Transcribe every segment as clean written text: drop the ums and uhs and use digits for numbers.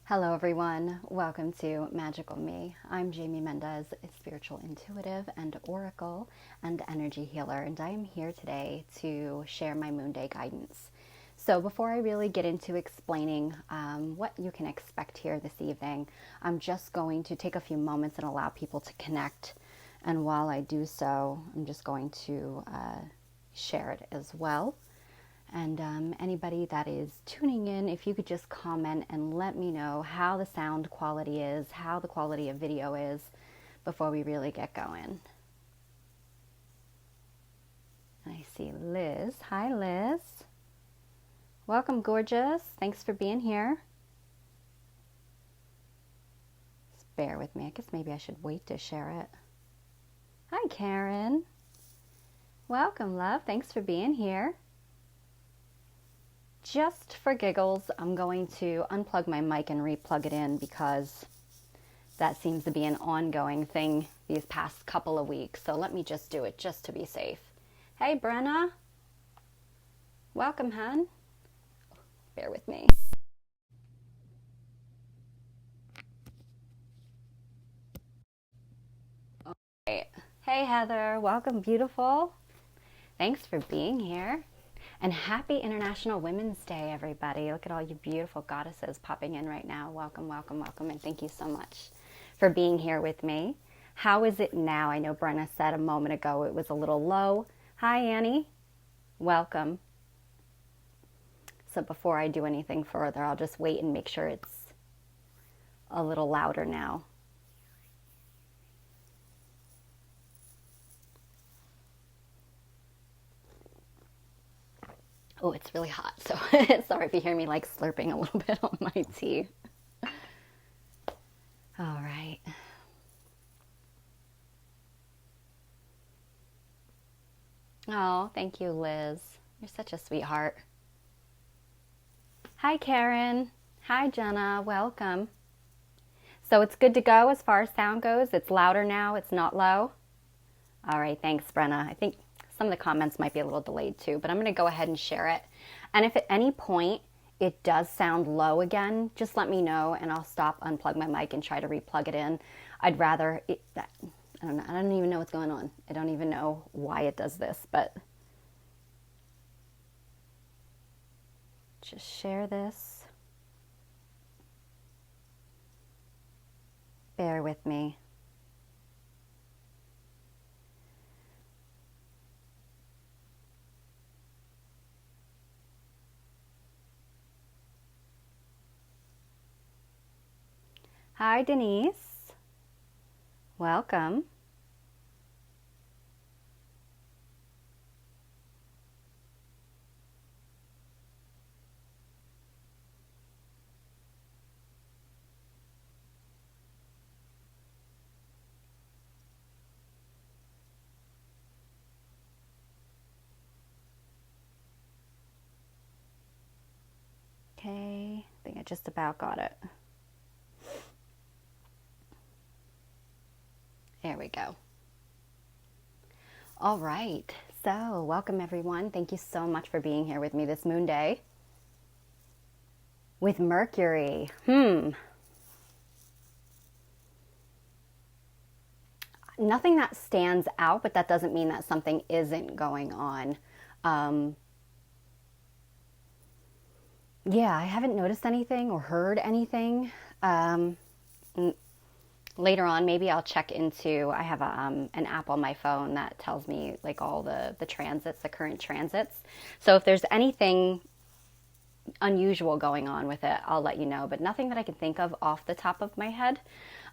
Hello everyone, welcome to Magical Me. I'm Jamie Mendez, a spiritual intuitive and oracle and energy healer, and I am here today to share my Moonday guidance. So before I really get into explaining what you can expect here this evening, I'm just going to take a few moments and allow people to connect. And while I do so, I'm just going to share it as well. And anybody that is tuning in, if you could just comment and let me know how the sound quality is, how the quality of video is, before we really get going. I see Liz. Hi, Liz. Welcome, gorgeous. Thanks for being here. Just bear with me. I guess maybe I should wait to share it. Hi, Karen. Welcome, love. Thanks for being here. Just for giggles, I'm going to unplug my mic and re-plug it in because that seems to be an ongoing thing these past couple of weeks. So let me just do it just to be safe. Hey, Brenna. Welcome, hun. Bear with me. All right. Hey, Heather. Welcome, beautiful. Thanks for being here. And happy International Women's Day, everybody. Look at all you beautiful goddesses popping in right now. Welcome, welcome, welcome, and thank you so much for being here with me. How is it now? I know Brenna said a moment ago it was a little low. Hi, Annie. Welcome. So before I do anything further, I'll just wait and make sure it's a little louder now. Oh, it's really hot, so sorry if you hear me like slurping a little bit on my tea. All right. Oh, thank you, Liz. You're such a sweetheart. Hi, Karen. Hi, Jenna. Welcome. So it's good to go as far as sound goes. It's louder now. It's not low. All right. Thanks, Brenna. I think some of the comments might be a little delayed too, but I'm going to go ahead and share it. And if at any point it does sound low again, just let me know and I'll stop, unplug my mic and try to re-plug it in. I'd rather, I don't know, I don't even know what's going on. I don't even know why it does this, but just share this. Bear with me. Hi, Denise. Welcome. Okay, I think I just about got it. There we go. All right, so welcome everyone. Thank you so much for being here with me this moon day. With Mercury, nothing that stands out, but that doesn't mean that something isn't going on. Yeah, I haven't noticed anything or heard anything. Later on, maybe I'll check into, I have an app on my phone that tells me like all the transits, the current transits. So if there's anything unusual going on with it, I'll let you know, but nothing that I can think of off the top of my head.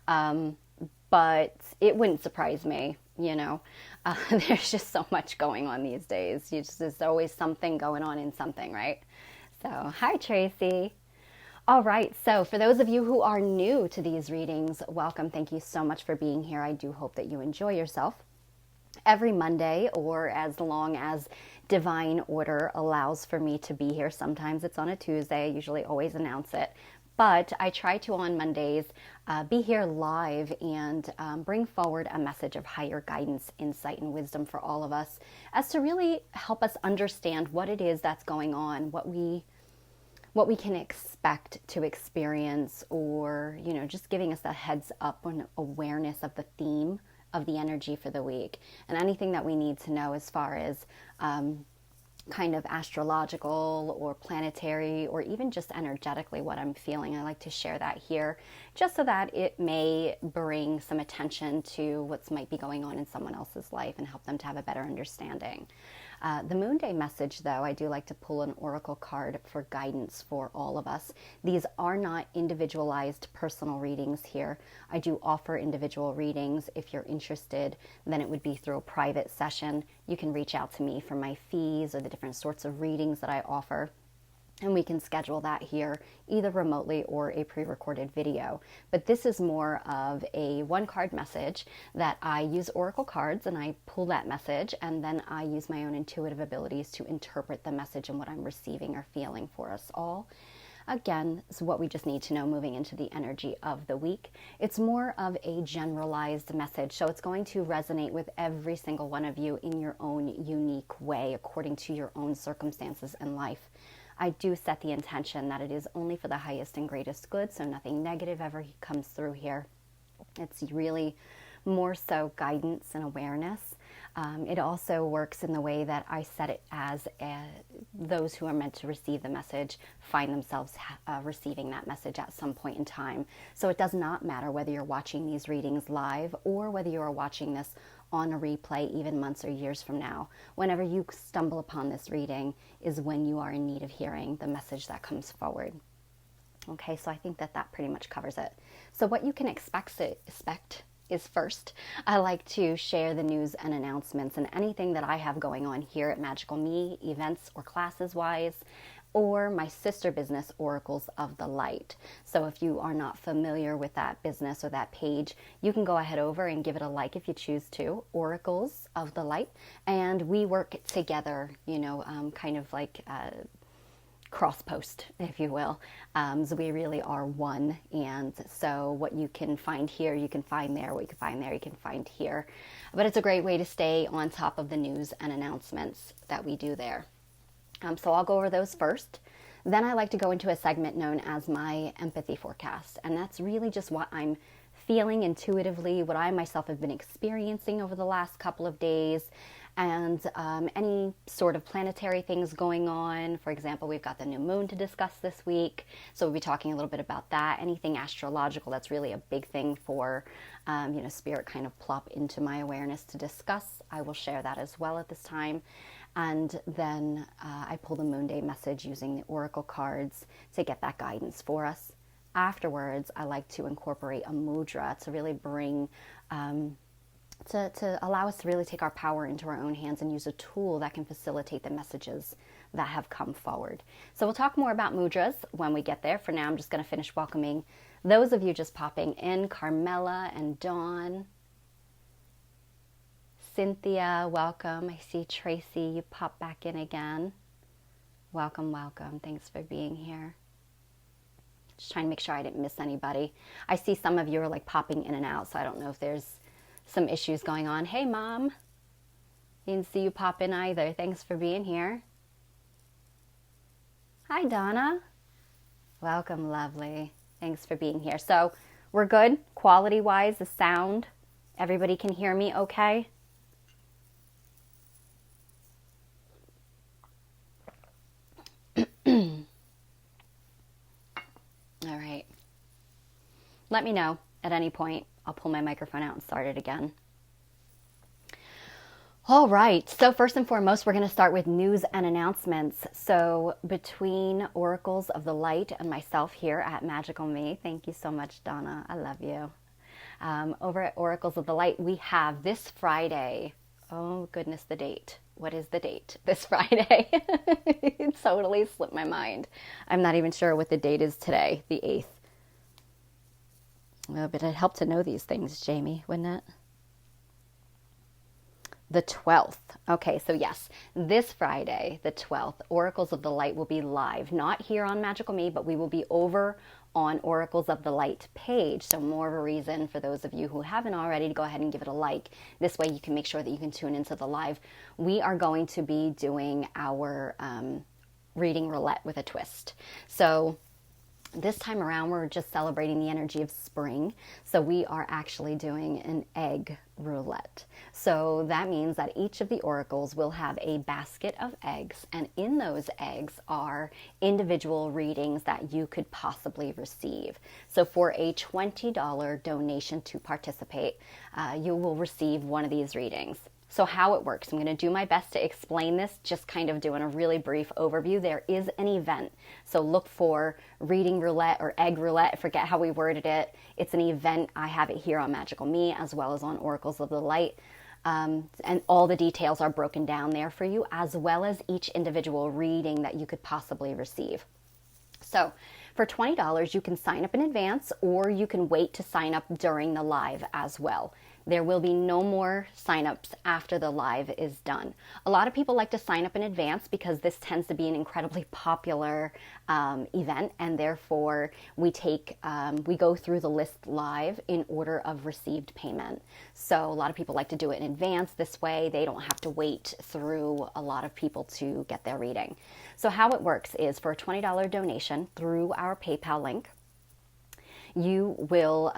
But it wouldn't surprise me, you know. There's just so much going on these days. There's always something going on in something, right? So, hi, Tracy. All right, so for those of you who are new to these readings, welcome. Thank you so much for being here. I do hope that you enjoy yourself. Every Monday, or as long as divine order allows for me to be here. Sometimes it's on a Tuesday. I usually always announce it. But I try to, on Mondays, be here live and bring forward a message of higher guidance, insight, and wisdom for all of us as to really help us understand what it is that's going on, what we what we can expect to experience, or, just giving us a heads up on awareness of the theme of the energy for the week, and anything that we need to know as far as kind of astrological or planetary, or even just energetically what I'm feeling. I like to share that here just so that it may bring some attention to what might be going on in someone else's life and help them to have a better understanding. The Moonday message, though, I do like to pull an oracle card for guidance for all of us. These are not individualized personal readings here. I do offer individual readings. If you're interested, then it would be through a private session. You can reach out to me for my fees or the different sorts of readings that I offer. And we can schedule that here, either remotely or a pre-recorded video. But this is more of a one-card message that I use oracle cards, and I pull that message, and then I use my own intuitive abilities to interpret the message and what I'm receiving or feeling for us all. Again, it's what we just need to know moving into the energy of the week. It's more of a generalized message, so it's going to resonate with every single one of you in your own unique way, according to your own circumstances and life. I do set the intention that it is only for the highest and greatest good, so nothing negative ever comes through here. It's really more so guidance and awareness. It also works in the way that I set it as those who are meant to receive the message find themselves receiving that message at some point in time. So it does not matter whether you're watching these readings live or whether you are watching this on a replay even months or years from now. Whenever you stumble upon this reading is when you are in need of hearing the message that comes forward. Okay, so I think that pretty much covers it. So what you can expect is, first, I like to share the news and announcements and anything that I have going on here at Magical Me, events or classes wise, or my sister business, Oracles of the Light. So if you are not familiar with that business or that page, you can go ahead over and give it a like if you choose to, Oracles of the Light. And we work together, kind of like cross post, if you will. So we really are one. And so what you can find here, you can find there. What you can find there, you can find here. But it's a great way to stay on top of the news and announcements that we do there. So I'll go over those first. Then I like to go into a segment known as my empathy forecast. And that's really just what I'm feeling intuitively, what I myself have been experiencing over the last couple of days, and any sort of planetary things going on. For example, we've got the new moon to discuss this week, so we'll be talking a little bit about that. Anything astrological, that's really a big thing for spirit kind of plop into my awareness to discuss. I will share that as well at this time. And then I pull the Moonday message using the oracle cards to get that guidance for us. Afterwards, I like to incorporate a mudra to really bring to allow us to really take our power into our own hands and use a tool that can facilitate the messages that have come forward. So we'll talk more about mudras when we get there. For now, I'm just going to finish welcoming those of you just popping in. Carmela and Dawn. Cynthia, welcome. I see Tracy, you pop back in again. Welcome, welcome. Thanks for being here. Just trying to make sure I didn't miss anybody. I see some of you are like popping in and out, so I don't know if there's some issues going on. Hey, Mom. Didn't see you pop in either. Thanks for being here. Hi, Donna. Welcome, lovely. Thanks for being here. So we're good quality-wise, the sound. Everybody can hear me okay? All right. Let me know at any point. I'll pull my microphone out and start it again. All right. So first and foremost, we're going to start with news and announcements. So between Oracles of the Light and myself here at Magical Me, thank you so much, Donna. I love you. Over at Oracles of the Light, we have this Friday. Oh, goodness, the date. What is the date? This Friday. It totally slipped my mind. I'm not even sure what the date is today, the 8th. Well, but it'd help to know these things, Jamie, wouldn't it? The 12th. Okay, so yes, this Friday, the 12th, Oracles of the Light will be live. Not here on Magical Me, but we will be over on Oracles of the Light page. So more of a reason for those of you who haven't already to go ahead and give it a like. This way you can make sure that you can tune into the live. We are going to be doing our reading roulette with a twist. So this time around, we're just celebrating the energy of spring. So we are actually doing an egg roulette. So that means that each of the oracles will have a basket of eggs, and in those eggs are individual readings that you could possibly receive. So for a $20 donation to participate, you will receive one of these readings. So how it works, I'm going to do my best to explain this, just kind of doing a really brief overview. There is an event, so look for reading roulette or egg roulette, I forget how we worded it. It's an event. I have it here on Magical Me as well as on Oracles of the Light. And all the details are broken down there for you, as well as each individual reading that you could possibly receive. So for $20, you can sign up in advance, or you can wait to sign up during the live as well. There will be no more signups after the live is done. A lot of people like to sign up in advance because this tends to be an incredibly popular event, and therefore we go through the list live in order of received payment. So a lot of people like to do it in advance. This way they don't have to wait through a lot of people to get their reading. So how it works is, for a $20 donation through our PayPal link, you will,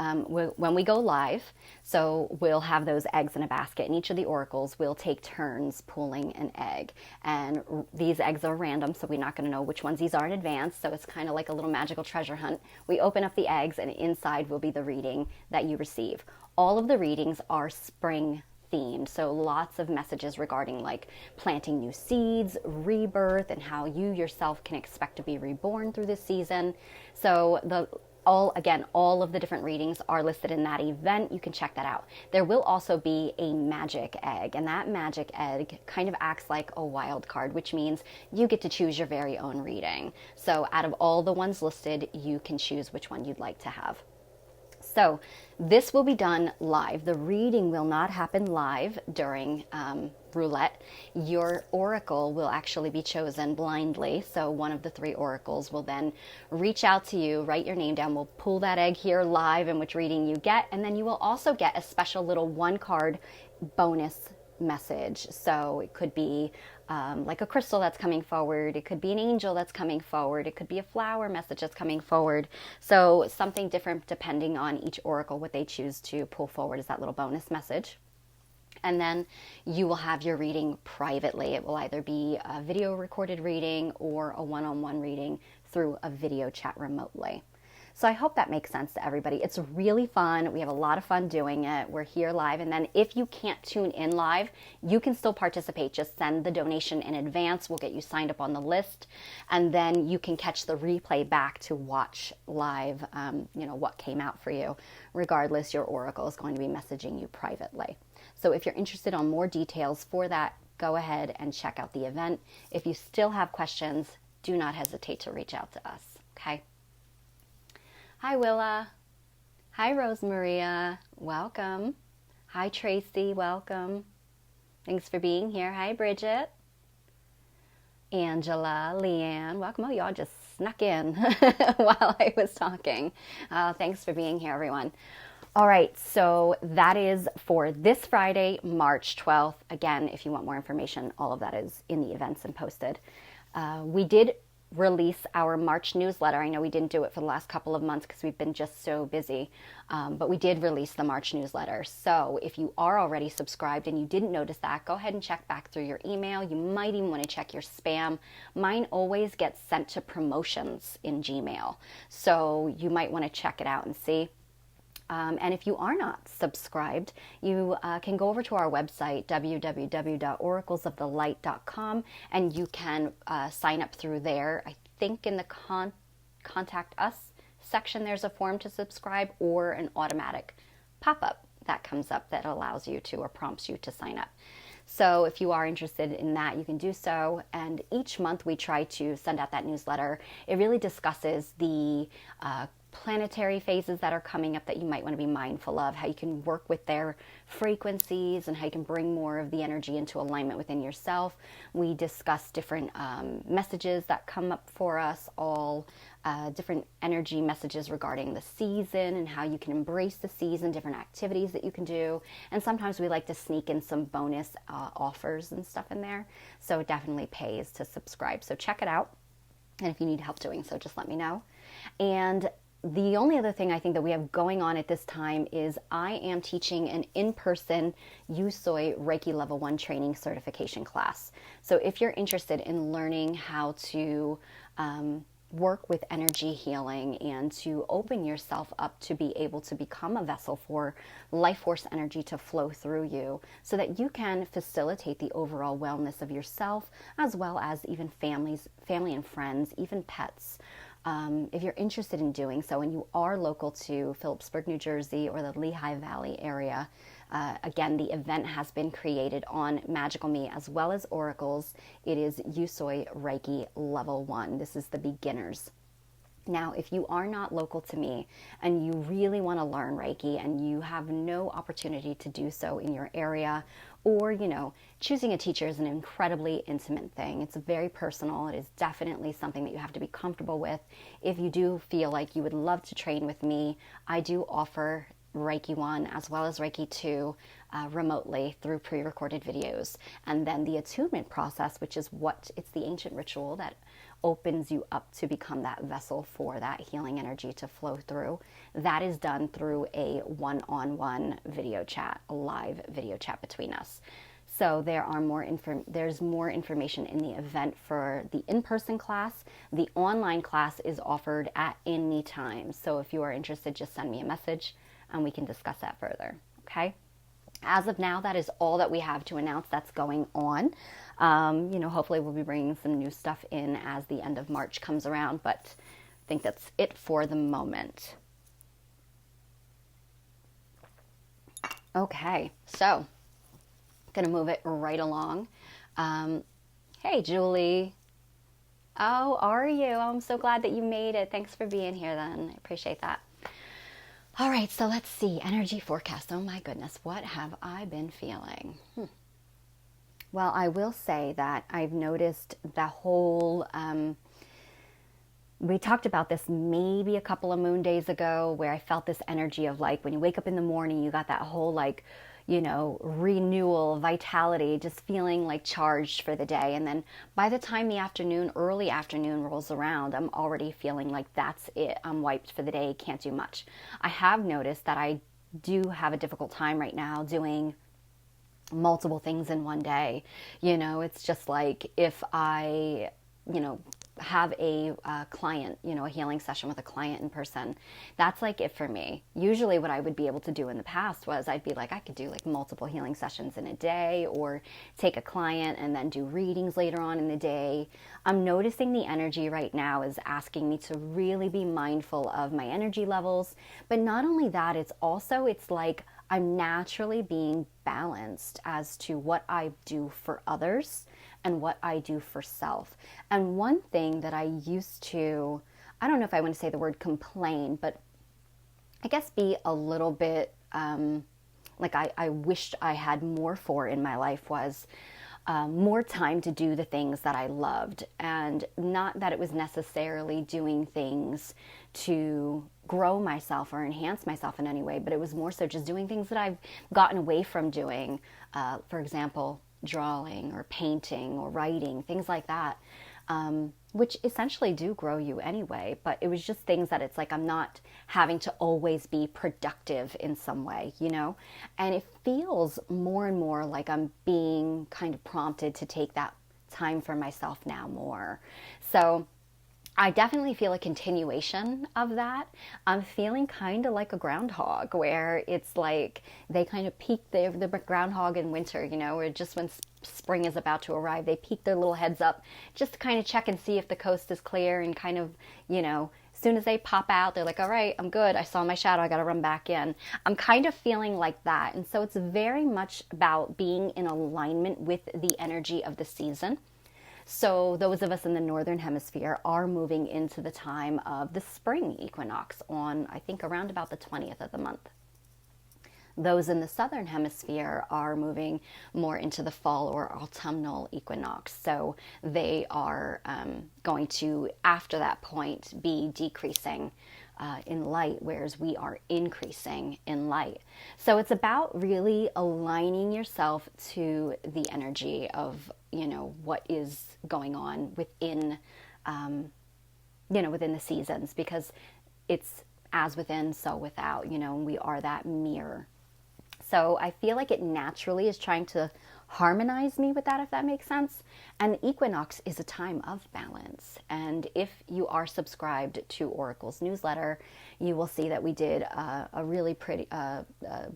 when we go live, so we'll have those eggs in a basket, and each of the oracles will take turns pulling an egg. And these eggs are random, so we're not going to know which ones these are in advance. So it's kind of like a little magical treasure hunt. We open up the eggs, and inside will be the reading that you receive. All of the readings are spring themed, so lots of messages regarding like planting new seeds, rebirth, and how you yourself can expect to be reborn through this season. So all of the different readings are listed in that event. You can check that out. There will also be a magic egg, and that magic egg kind of acts like a wild card, which means you get to choose your very own reading. So out of all the ones listed, you can choose which one you'd like to have. So this will be done live. The reading will not happen live during roulette. Your oracle will actually be chosen blindly. So one of the three oracles will then reach out to you, write your name down. We'll pull that egg here live and which reading you get. And then you will also get a special little one card bonus message. So it could be like a crystal that's coming forward. It could be an angel that's coming forward. It could be a flower message that's coming forward. So something different depending on each oracle, what they choose to pull forward is that little bonus message. And then you will have your reading privately. It will either be a video recorded reading or a one-on-one reading through a video chat remotely. So I hope that makes sense to everybody. It's really fun. We have a lot of fun doing it. We're here live. And then if you can't tune in live, you can still participate. Just send the donation in advance. We'll get you signed up on the list. And then you can catch the replay back to watch live, what came out for you. Regardless, your oracle is going to be messaging you privately. So if you're interested on more details for that, go ahead and check out the event. If you still have questions, do not hesitate to reach out to us. Okay? Hi, Willa. Hi, Rosemaria. Welcome. Hi, Tracy. Welcome. Thanks for being here. Hi, Bridget. Angela, Leanne. Welcome. Oh, y'all just snuck in while I was talking. Thanks for being here, everyone. All right, so that is for this Friday, March 12th. Again, if you want more information, all of that is in the events and posted. We did release our March newsletter. I know we didn't do it for the last couple of months because we've been just so busy, but we did release the March newsletter. So if you are already subscribed and you didn't notice that, go ahead and check back through your email. You might even want to check your spam. Mine always gets sent to promotions in Gmail, so you might want to check it out and see. And if you are not subscribed, you can go over to our website, www.oraclesofthelight.com, and you can sign up through there. I think in the Contact Us section, there's a form to subscribe or an automatic pop-up that comes up that allows you to or prompts you to sign up. So if you are interested in that, you can do so. And each month we try to send out that newsletter. It really discusses the planetary phases that are coming up that you might want to be mindful of, how you can work with their frequencies and how you can bring more of the energy into alignment within yourself. We discuss different messages that come up for us, all different energy messages regarding the season and how you can embrace the season, different activities that you can do. And sometimes we like to sneak in some bonus offers and stuff in there. So it definitely pays to subscribe. So check it out. And if you need help doing so, just let me know. And the only other thing I think that we have going on at this time is I am teaching an in-person Usui Reiki Level 1 training certification class. So if you're interested in learning how to work with energy healing and to open yourself up to be able to become a vessel for life force energy to flow through you so that you can facilitate the overall wellness of yourself as well as even family and friends, even pets. If you're interested in doing so and you are local to Phillipsburg, New Jersey or the Lehigh Valley area, again, the event has been created on Magical Me as well as Oracles. It is Usui Reiki Level 1. This is the beginners. Now, if you are not local to me and you really want to learn Reiki and you have no opportunity to do so in your area, or, choosing a teacher is an incredibly intimate thing. It's very personal. It is definitely something that you have to be comfortable with. If you do feel like you would love to train with me, I do offer Reiki 1 as well as Reiki 2 remotely through pre-recorded videos. And then the attunement process, which is it's the ancient ritual that opens you up to become that vessel for that healing energy to flow through. That is done through a one-on-one video chat, a live video chat between us. So there's more information in the event for the in-person class. The online class is offered at any time. So if you are interested, just send me a message and we can discuss that further. Okay? As of now, that is all that we have to announce that's going on. Hopefully we'll be bringing some new stuff in as the end of March comes around, but I think that's it for the moment. Okay, so gonna move it right along. Hey, Julie. Oh, are you? Oh, I'm so glad that you made it. Thanks for being here then. I appreciate that. All right, so let's see. Energy forecast. Oh my goodness, what have I been feeling? Well, I will say that I've noticed the whole, we talked about this maybe a couple of moon days ago where I felt this energy of like when you wake up in the morning, you got that whole like, renewal, vitality, just feeling like charged for the day. And then by the time the afternoon, early afternoon rolls around, I'm already feeling like that's it. I'm wiped for the day, can't do much. I have noticed that I do have a difficult time right now doing multiple things in one day. It's just like if I, have a client, a healing session with a client in person, that's like it for me. Usually what I would be able to do in the past was I'd be like, I could do like multiple healing sessions in a day or take a client and then do readings later on in the day. I'm noticing the energy right now is asking me to really be mindful of my energy levels. But not only that, it's like I'm naturally being balanced as to what I do for others and what I do for self. And one thing that I used to, I don't know if I want to say the word complain, but I guess be a little bit like I wished I had more for in my life was more time to do the things that I loved. And not that it was necessarily doing things to grow myself or enhance myself in any way, but it was more so just doing things that I've gotten away from doing. For example, drawing or painting or writing, things like that, which essentially do grow you anyway. But it was just things that it's like I'm not having to always be productive in some way, and it feels more and more like I'm being kind of prompted to take that time for myself now more. So I definitely feel a continuation of that. I'm feeling kind of like a groundhog where it's like they kind of peek the groundhog in winter, where just when spring is about to arrive, they peek their little heads up just to kind of check and see if the coast is clear and kind of, as soon as they pop out, they're like, all right, I'm good. I saw my shadow. I got to run back in. I'm kind of feeling like that. And so it's very much about being in alignment with the energy of the season. So those of us in the Northern Hemisphere are moving into the time of the spring equinox on, I think, around about the 20th of the month. Those in the Southern Hemisphere are moving more into the fall or autumnal equinox. So they are going to, after that point, be decreasing in light, whereas we are increasing in light. So it's about really aligning yourself to the energy of, what is going on within within the seasons, because it's as within, so without, and we are that mirror. So I feel like it naturally is trying to harmonize me with that, if that makes sense. And the equinox is a time of balance. And if you are subscribed to Oracle's newsletter, you will see that we did a really pretty,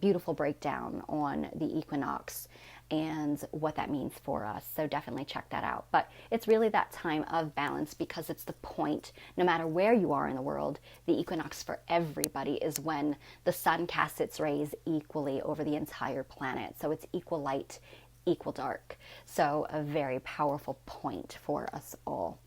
beautiful breakdown on the equinox and what that means for us. So definitely check that out. But it's really that time of balance, because it's the point, no matter where you are in the world, the equinox for everybody is when the sun casts its rays equally over the entire planet. So it's equal light, equal dark. So a very powerful point for us all.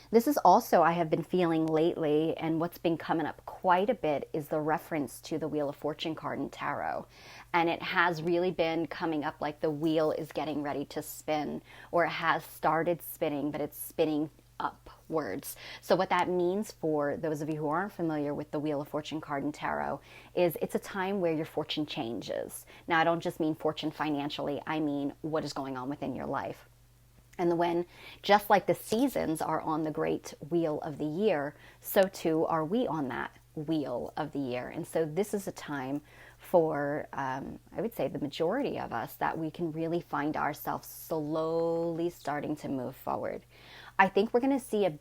This is also, I have been feeling lately, and what's been coming up quite a bit is the reference to the Wheel of Fortune card in tarot. And it has really been coming up like the wheel is getting ready to spin, or it has started spinning, but it's spinning upwards. So what that means for those of you who aren't familiar with the Wheel of Fortune card in tarot is it's a time where your fortune changes. Now, I don't just mean fortune financially, I mean what is going on within your life. And when, just like the seasons are on the great wheel of the year, so too are we on that wheel of the year. And so this is a time for, I would say, the majority of us, that we can really find ourselves slowly starting to move forward. I think we're going to see a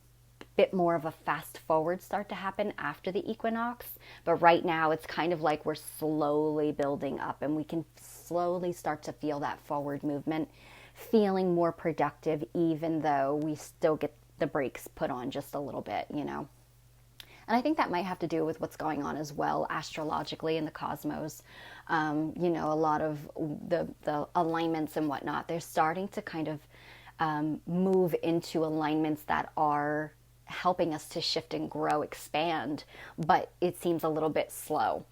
bit more of a fast forward start to happen after the equinox, but right now it's kind of like we're slowly building up, and we can slowly start to feel that forward movement, feeling more productive, even though we still get the brakes put on just a little bit, And I think that might have to do with what's going on as well astrologically in the cosmos. A lot of the alignments and whatnot, they're starting to kind of move into alignments that are helping us to shift and grow, expand, but it seems a little bit slow.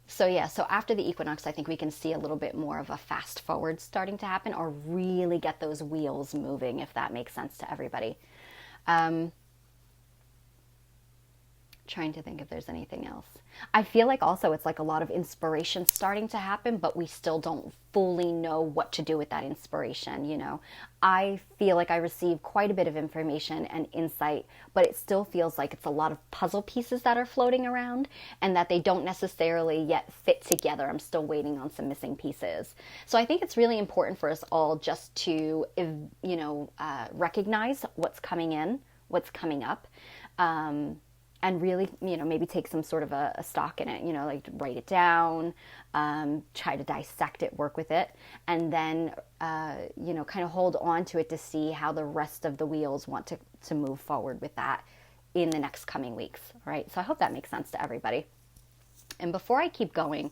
So after the equinox, I think we can see a little bit more of a fast forward starting to happen, or really get those wheels moving, if that makes sense to everybody. Trying to think if there's anything else. I feel like also it's like a lot of inspiration starting to happen, but we still don't fully know what to do with that inspiration, I feel like I receive quite a bit of information and insight, but it still feels like it's a lot of puzzle pieces that are floating around, and that they don't necessarily yet fit together. I'm still waiting on some missing pieces. So I think it's really important for us all just to, recognize what's coming in, what's coming up, and really, maybe take some sort of a stock in it, like write it down, try to dissect it, work with it, and then, kind of hold on to it to see how the rest of the wheels want to move forward with that in the next coming weeks, right? So I hope that makes sense to everybody. And before I keep going,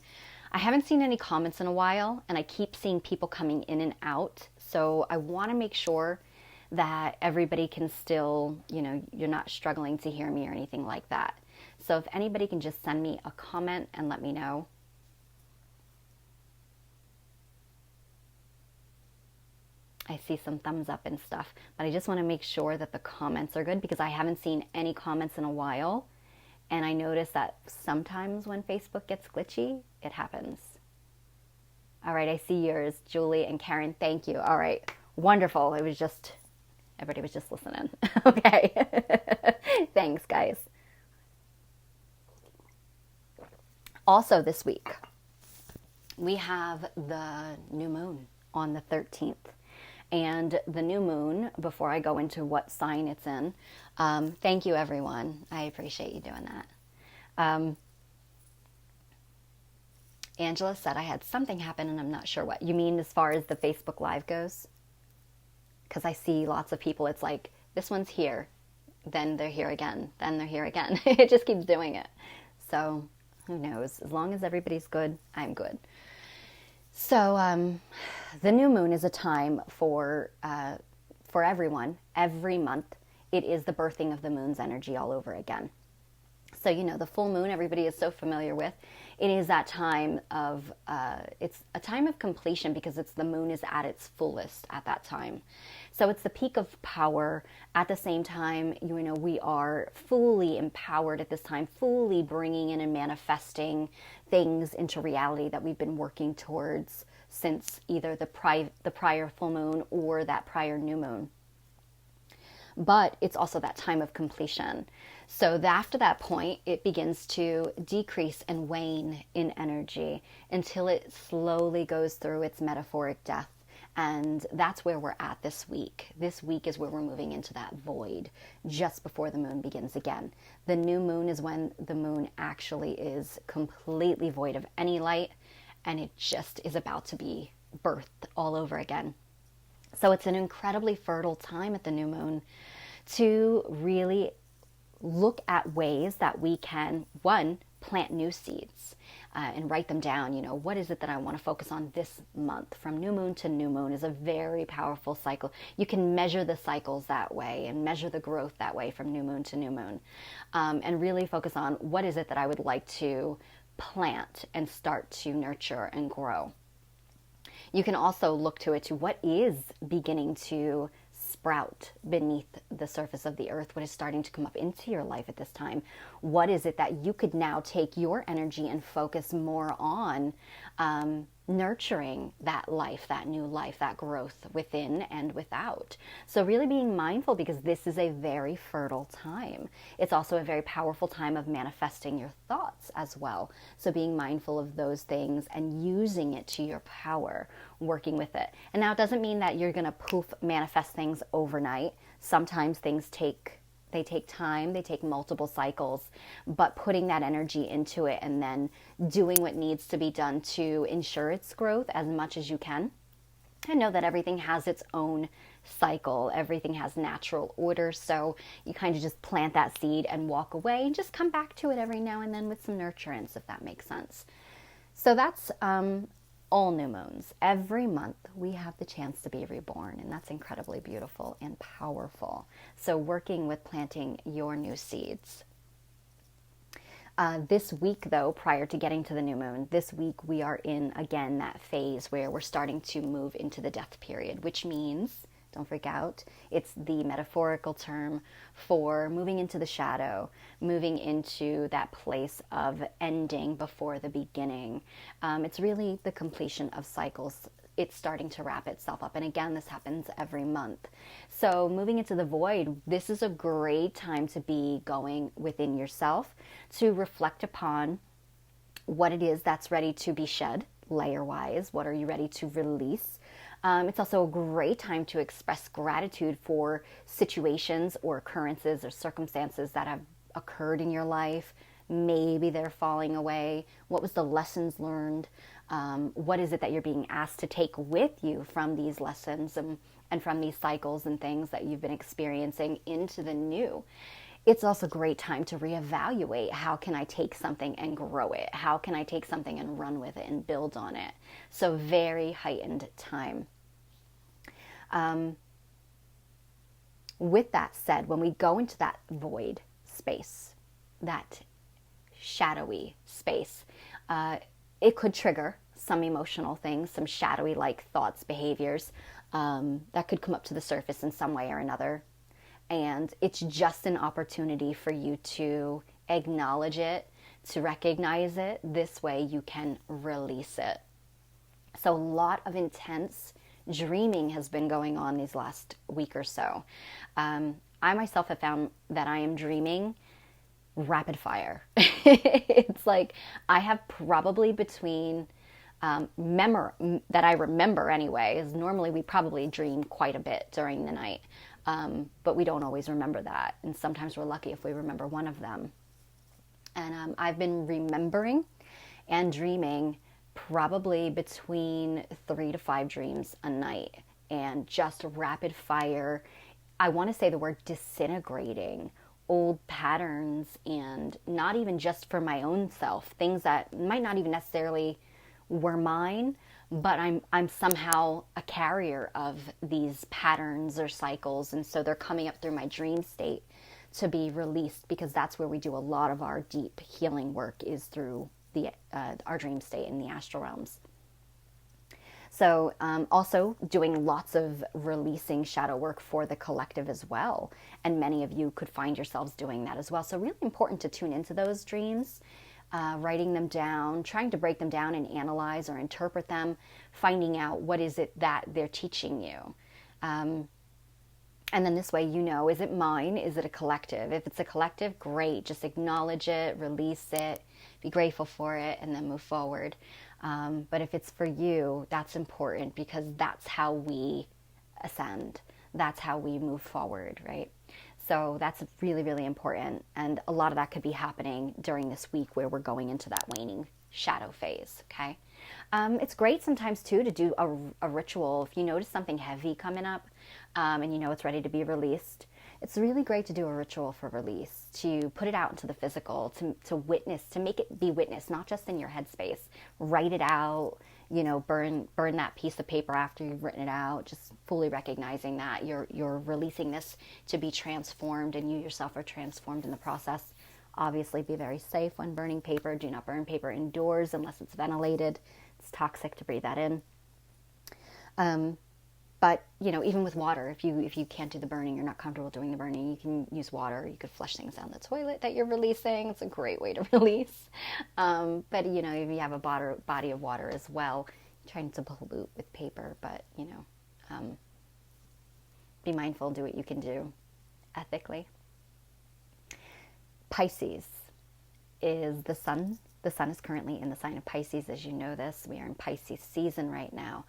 I haven't seen any comments in a while, and I keep seeing people coming in and out. So I want to make sure that everybody can still, you're not struggling to hear me or anything like that. So if anybody can just send me a comment and let me know. I see some thumbs up and stuff, but I just want to make sure that the comments are good, because I haven't seen any comments in a while. And I notice that sometimes when Facebook gets glitchy, it happens. All right, I see yours, Julie and Karen. Thank you. All right, wonderful. Everybody was just listening. Okay. Thanks, guys. Also this week, we have the new moon on the 13th. And the new moon, before I go into what sign it's in, thank you, everyone. I appreciate you doing that. Angela said I had something happen, and I'm not sure what. You mean as far as the Facebook Live goes? Because I see lots of people, it's like, this one's here, then they're here again, then they're here again. It just keeps doing it. So who knows? As long as everybody's good, I'm good. So the new moon is a time for everyone. Every month, it is the birthing of the moon's energy all over again. So, the full moon, everybody is so familiar with. It is that time of, it's a time of completion, because the moon is at its fullest at that time. So it's the peak of power. At the same time, we are fully empowered at this time, fully bringing in and manifesting things into reality that we've been working towards since either the prior full moon or that prior new moon. but it's also that time of completion. So after that point, it begins to decrease and wane in energy until it slowly goes through its metaphoric death. And that's where we're at this week. This week is where we're moving into that void just before the moon begins again. The new moon is when the moon actually is completely void of any light, and it just is about to be birthed all over again. So it's an incredibly fertile time at the new moon to really look at ways that we can, one, plant new seeds and write them down. What is it that I want to focus on this month? From new moon to new moon is a very powerful cycle. You can measure the cycles that way and measure the growth that way from new moon to new moon, and really focus on what is it that I would like to plant and start to nurture and grow. You can also look to it to what is beginning to sprout beneath the surface of the earth, what is starting to come up into your life at this time. What is it that you could now take your energy and focus more on nurturing that life, that new life, that growth within and without. So really being mindful, because this is a very fertile time. It's also a very powerful time of manifesting your thoughts as well. So being mindful of those things and using it to your power, working with it. And now it doesn't mean that you're going to poof manifest things overnight. Sometimes things take time, they take multiple cycles, but putting that energy into it and then doing what needs to be done to ensure its growth as much as you can. And know that everything has its own cycle, everything has natural order, so you kind of just plant that seed and walk away and just come back to it every now and then with some nurturance, if that makes sense. So that's all new moons. Every month we have the chance to be reborn, and that's incredibly beautiful and powerful. So working with planting your new seeds. This week, though, prior to getting to the new moon, this week we are in, again, that phase where we're starting to move into the death period, which means, don't freak out, it's the metaphorical term for moving into the shadow, moving into that place of ending before the beginning. It's really the completion of cycles. It's starting to wrap itself up. And again, this happens every month. So moving into the void, this is a great time to be going within yourself to reflect upon what it is that's ready to be shed layer-wise. What are you ready to release? It's also a great time to express gratitude for situations or occurrences or circumstances that have occurred in your life. Maybe they're falling away. What was the lessons learned? What is it that you're being asked to take with you from these lessons and from these cycles and things that you've been experiencing into the new? It's also a great time to reevaluate, how can I take something and grow it? How can I take something and run with it and build on it? So very heightened time. With that said, when we go into that void space, that shadowy space, it could trigger some emotional things, some shadowy like thoughts, behaviors that could come up to the surface in some way or another. And it's just an opportunity for you to acknowledge it, to recognize it. This way you can release it. So a lot of intense dreaming has been going on these last week or so. I myself have found that I am dreaming rapid fire. It's like I have probably between that I remember anyway, is normally we probably dream quite a bit during the night. But we don't always remember that. And sometimes we're lucky if we remember one of them. And I've been remembering and dreaming probably between 3 to 5 dreams a night, and just rapid fire. I want to say the word disintegrating old patterns, and not even just for my own self, things that might not even necessarily were mine, but I'm somehow a carrier of these patterns or cycles, and so they're coming up through my dream state to be released, because that's where we do a lot of our deep healing work, is through our dream state in the astral realms. So also doing lots of releasing shadow work for the collective as well, and many of you could find yourselves doing that as well. So really important to tune into those dreams, writing them down, trying to break them down and analyze or interpret them, finding out what is it that they're teaching you. And then this way, you know, is it mine? Is it a collective? If it's a collective, great. Just acknowledge it, release it, be grateful for it, and then move forward. But if it's for you, that's important because that's how we ascend. That's how we move forward, right? So that's really, really important. And a lot of that could be happening during this week where we're going into that waning shadow phase, okay? It's great sometimes too to do a ritual. If you notice something heavy coming up and you know it's ready to be released, it's really great to do a ritual for release, to put it out into the physical, to witness, to make it be witnessed, not just in your headspace. Write it out, you know, burn that piece of paper after you've written it out, just fully recognizing that you're releasing this to be transformed and you yourself are transformed in the process. Obviously, be very safe when burning paper. Do not burn paper indoors unless it's ventilated. It's toxic to breathe that in. But, you know, even with water, if you can't do the burning, you're not comfortable doing the burning, you can use water. You could flush things down the toilet that you're releasing. It's a great way to release. But, you know, if you have a body of water as well, trying to pollute with paper, but, you know, be mindful, do what you can do ethically. Pisces is the sun. The sun is currently in the sign of Pisces, as you know this. We are in Pisces season right now.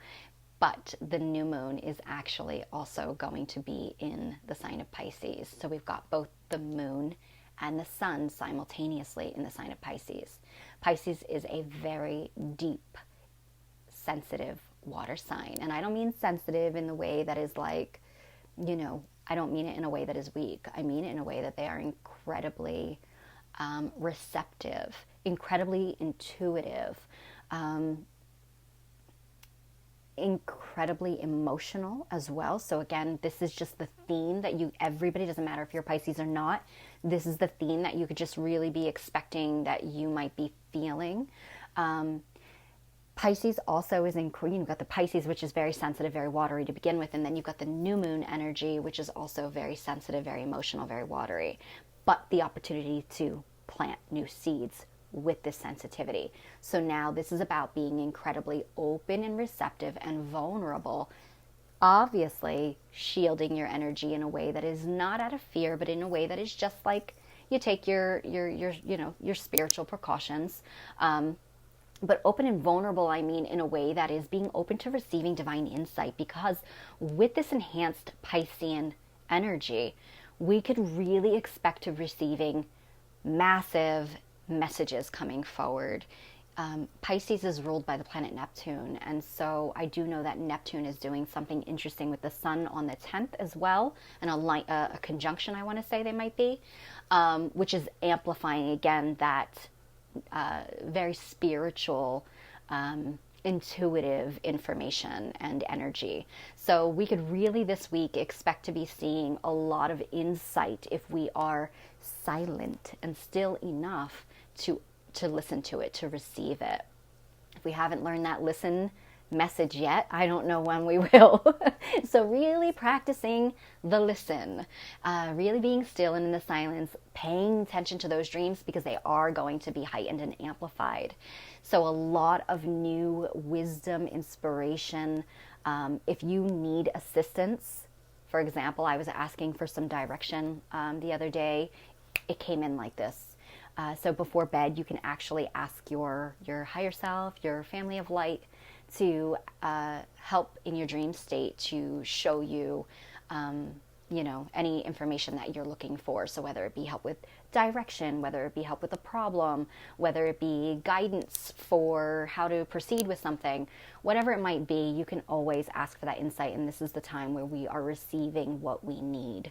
But the new moon is actually also going to be in the sign of Pisces. So we've got both the moon and the sun simultaneously in the sign of Pisces. Pisces is a very deep, sensitive water sign. And I don't mean sensitive in the way that is like, you know, I don't mean it in a way that is weak. I mean it in a way that they are incredibly receptive, incredibly intuitive, incredibly emotional as well. So again, this is just the theme that everybody, doesn't matter if you're Pisces or not, this is the theme that you could just really be expecting that you might be feeling. Pisces also is in Queen. You've got the Pisces, which is very sensitive, very watery to begin with. And then you've got the new moon energy, which is also very sensitive, very emotional, very watery. But the opportunity to plant new seeds with this sensitivity. So now this is about being incredibly open and receptive and vulnerable. Obviously, shielding your energy in a way that is not out of fear, but in a way that is just like you take your you know, your spiritual precautions. But open and vulnerable, I mean, in a way that is being open to receiving divine insight, because with this enhanced Piscean energy, we could really expect to receiving massive messages coming forward. Pisces is ruled by the planet Neptune, and so I do know that Neptune is doing something interesting with the sun on the 10th as well, and a conjunction, I want to say they might be, which is amplifying again that very spiritual, intuitive information and energy. So we could really this week expect to be seeing a lot of insight if we are silent and still enough to listen to it, to receive it. If we haven't learned that listen message yet, I don't know when we will. So really practicing the listen, really being still and in the silence, paying attention to those dreams, because they are going to be heightened and amplified. So a lot of new wisdom, inspiration. If you need assistance, for example, I was asking for some direction the other day. It came in like this. So before bed, you can actually ask your higher self, your family of light, to help in your dream state to show you, you know, any information that you're looking for. So whether it be help with direction, whether it be help with a problem, whether it be guidance for how to proceed with something, whatever it might be, you can always ask for that insight. And this is the time where we are receiving what we need.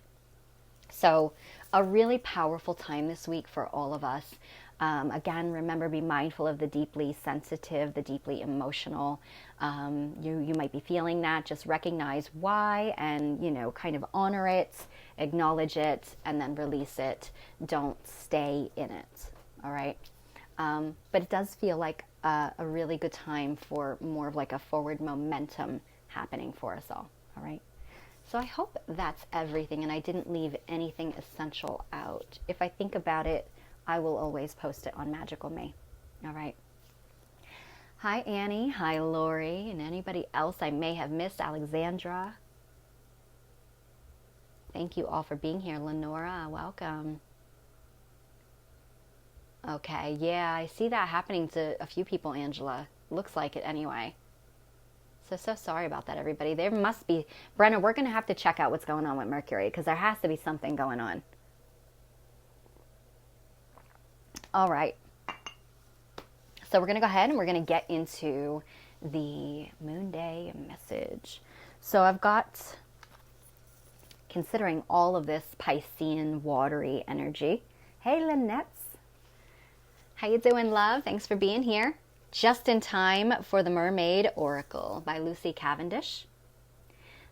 So a really powerful time this week for all of us. Again, remember, be mindful of the deeply sensitive, the deeply emotional. You might be feeling that. Just recognize why and, you know, kind of honor it, acknowledge it, and then release it. Don't stay in it. All right. But it does feel like a really good time for more of like a forward momentum happening for us all. All right. So I hope that's everything and I didn't leave anything essential out. If I think about it, I will always post it on Magical Me. All right. Hi, Annie. Hi, Lori. And anybody else I may have missed. Alexandra. Thank you all for being here. Lenora, welcome. Okay, yeah, I see that happening to a few people, Angela. Looks like it anyway. So sorry about that, everybody. There must be, Brenna, we're going to have to check out what's going on with Mercury because there has to be something going on. All right. So we're going to go ahead and we're going to get into the Moonday message. So I've got, considering all of this Piscean watery energy. Hey, Lynette. How you doing, love? Thanks for being here. Just in time for the Mermaid Oracle by Lucy Cavendish.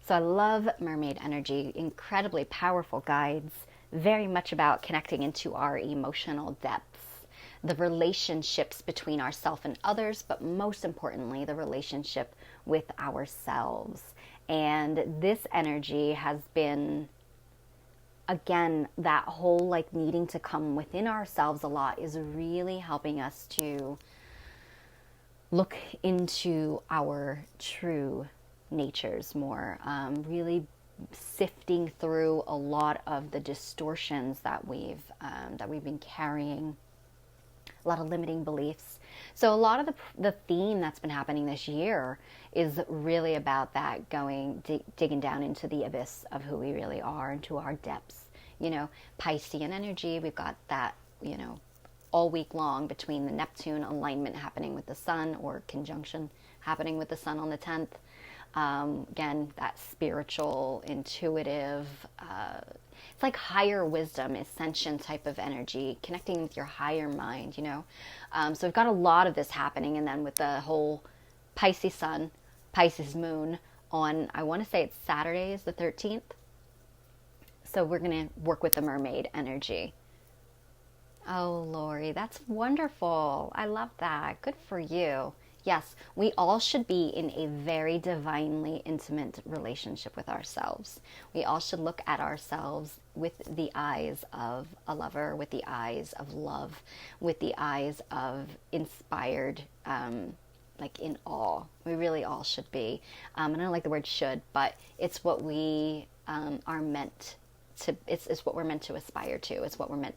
So I love mermaid energy, incredibly powerful guides, very much about connecting into our emotional depths, the relationships between ourselves and others, but most importantly, the relationship with ourselves. And this energy has been, again, that whole like needing to come within ourselves a lot is really helping us to look into our true natures more, really sifting through a lot of the distortions that we've been carrying, a lot of limiting beliefs. So a lot of the theme that's been happening this year is really about that, digging down into the abyss of who we really are, into our depths. You know, Piscean energy, we've got that, you know, all week long between the Neptune alignment happening with the sun, or conjunction happening with the sun on the 10th. Again, that spiritual, intuitive, it's like higher wisdom, ascension type of energy, connecting with your higher mind, you know. So we've got a lot of this happening. And then with the whole Pisces sun, Pisces moon on, I want to say it's Saturday is the 13th. So we're going to work with the mermaid energy. Oh, Lori, that's wonderful. I love that. Good for you. Yes, we all should be in a very divinely intimate relationship with ourselves. We all should look at ourselves with the eyes of a lover, with the eyes of love, with the eyes of inspired, like in awe. We really all should be. I don't like the word should, but it's what we are meant to, it's what we're meant to aspire to. It's what we're meant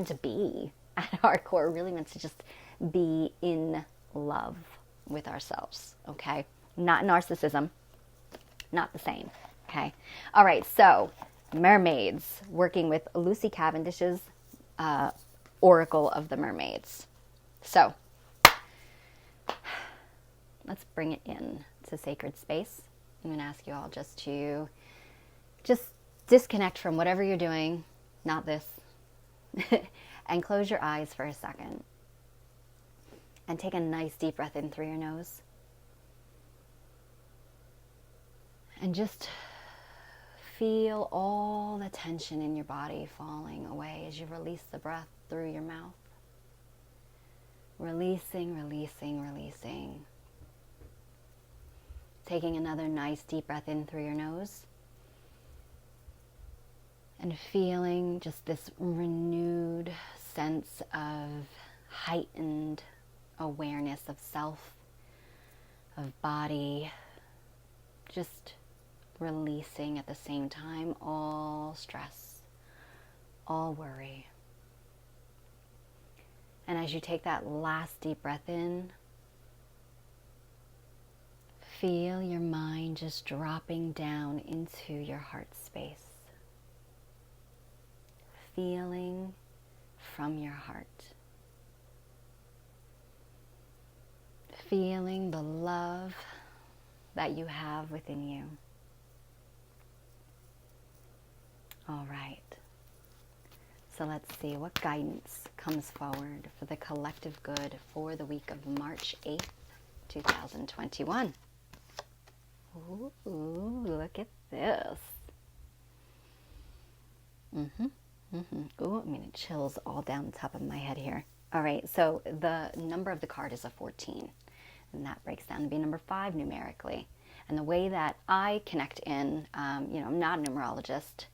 to be at our core. We're really meant to just be in love with ourselves. Okay. Not narcissism, not the same. Okay. All right. So mermaids, working with Lucy Cavendish's Oracle of the Mermaids. So let's bring it in to sacred space. I'm going to ask you all just to disconnect from whatever you're doing, not this, and close your eyes for a second. And take a nice deep breath in through your nose. And just feel all the tension in your body falling away as you release the breath through your mouth. Releasing, releasing, releasing. Taking another nice deep breath in through your nose. And feeling just this renewed sense of heightened awareness of self, of body, just releasing at the same time all stress, all worry. And as you take that last deep breath in, feel your mind just dropping down into your heart space. Feeling from your heart. Feeling the love that you have within you. All right. So let's see what guidance comes forward for the collective good for the week of March 8th, 2021. Ooh, look at this. Ooh, I mean, it chills all down the top of my head here. All right, so the number of the card is a 14, and that breaks down to be number 5 numerically. And the way that I connect in, you know, I'm not a numerologist,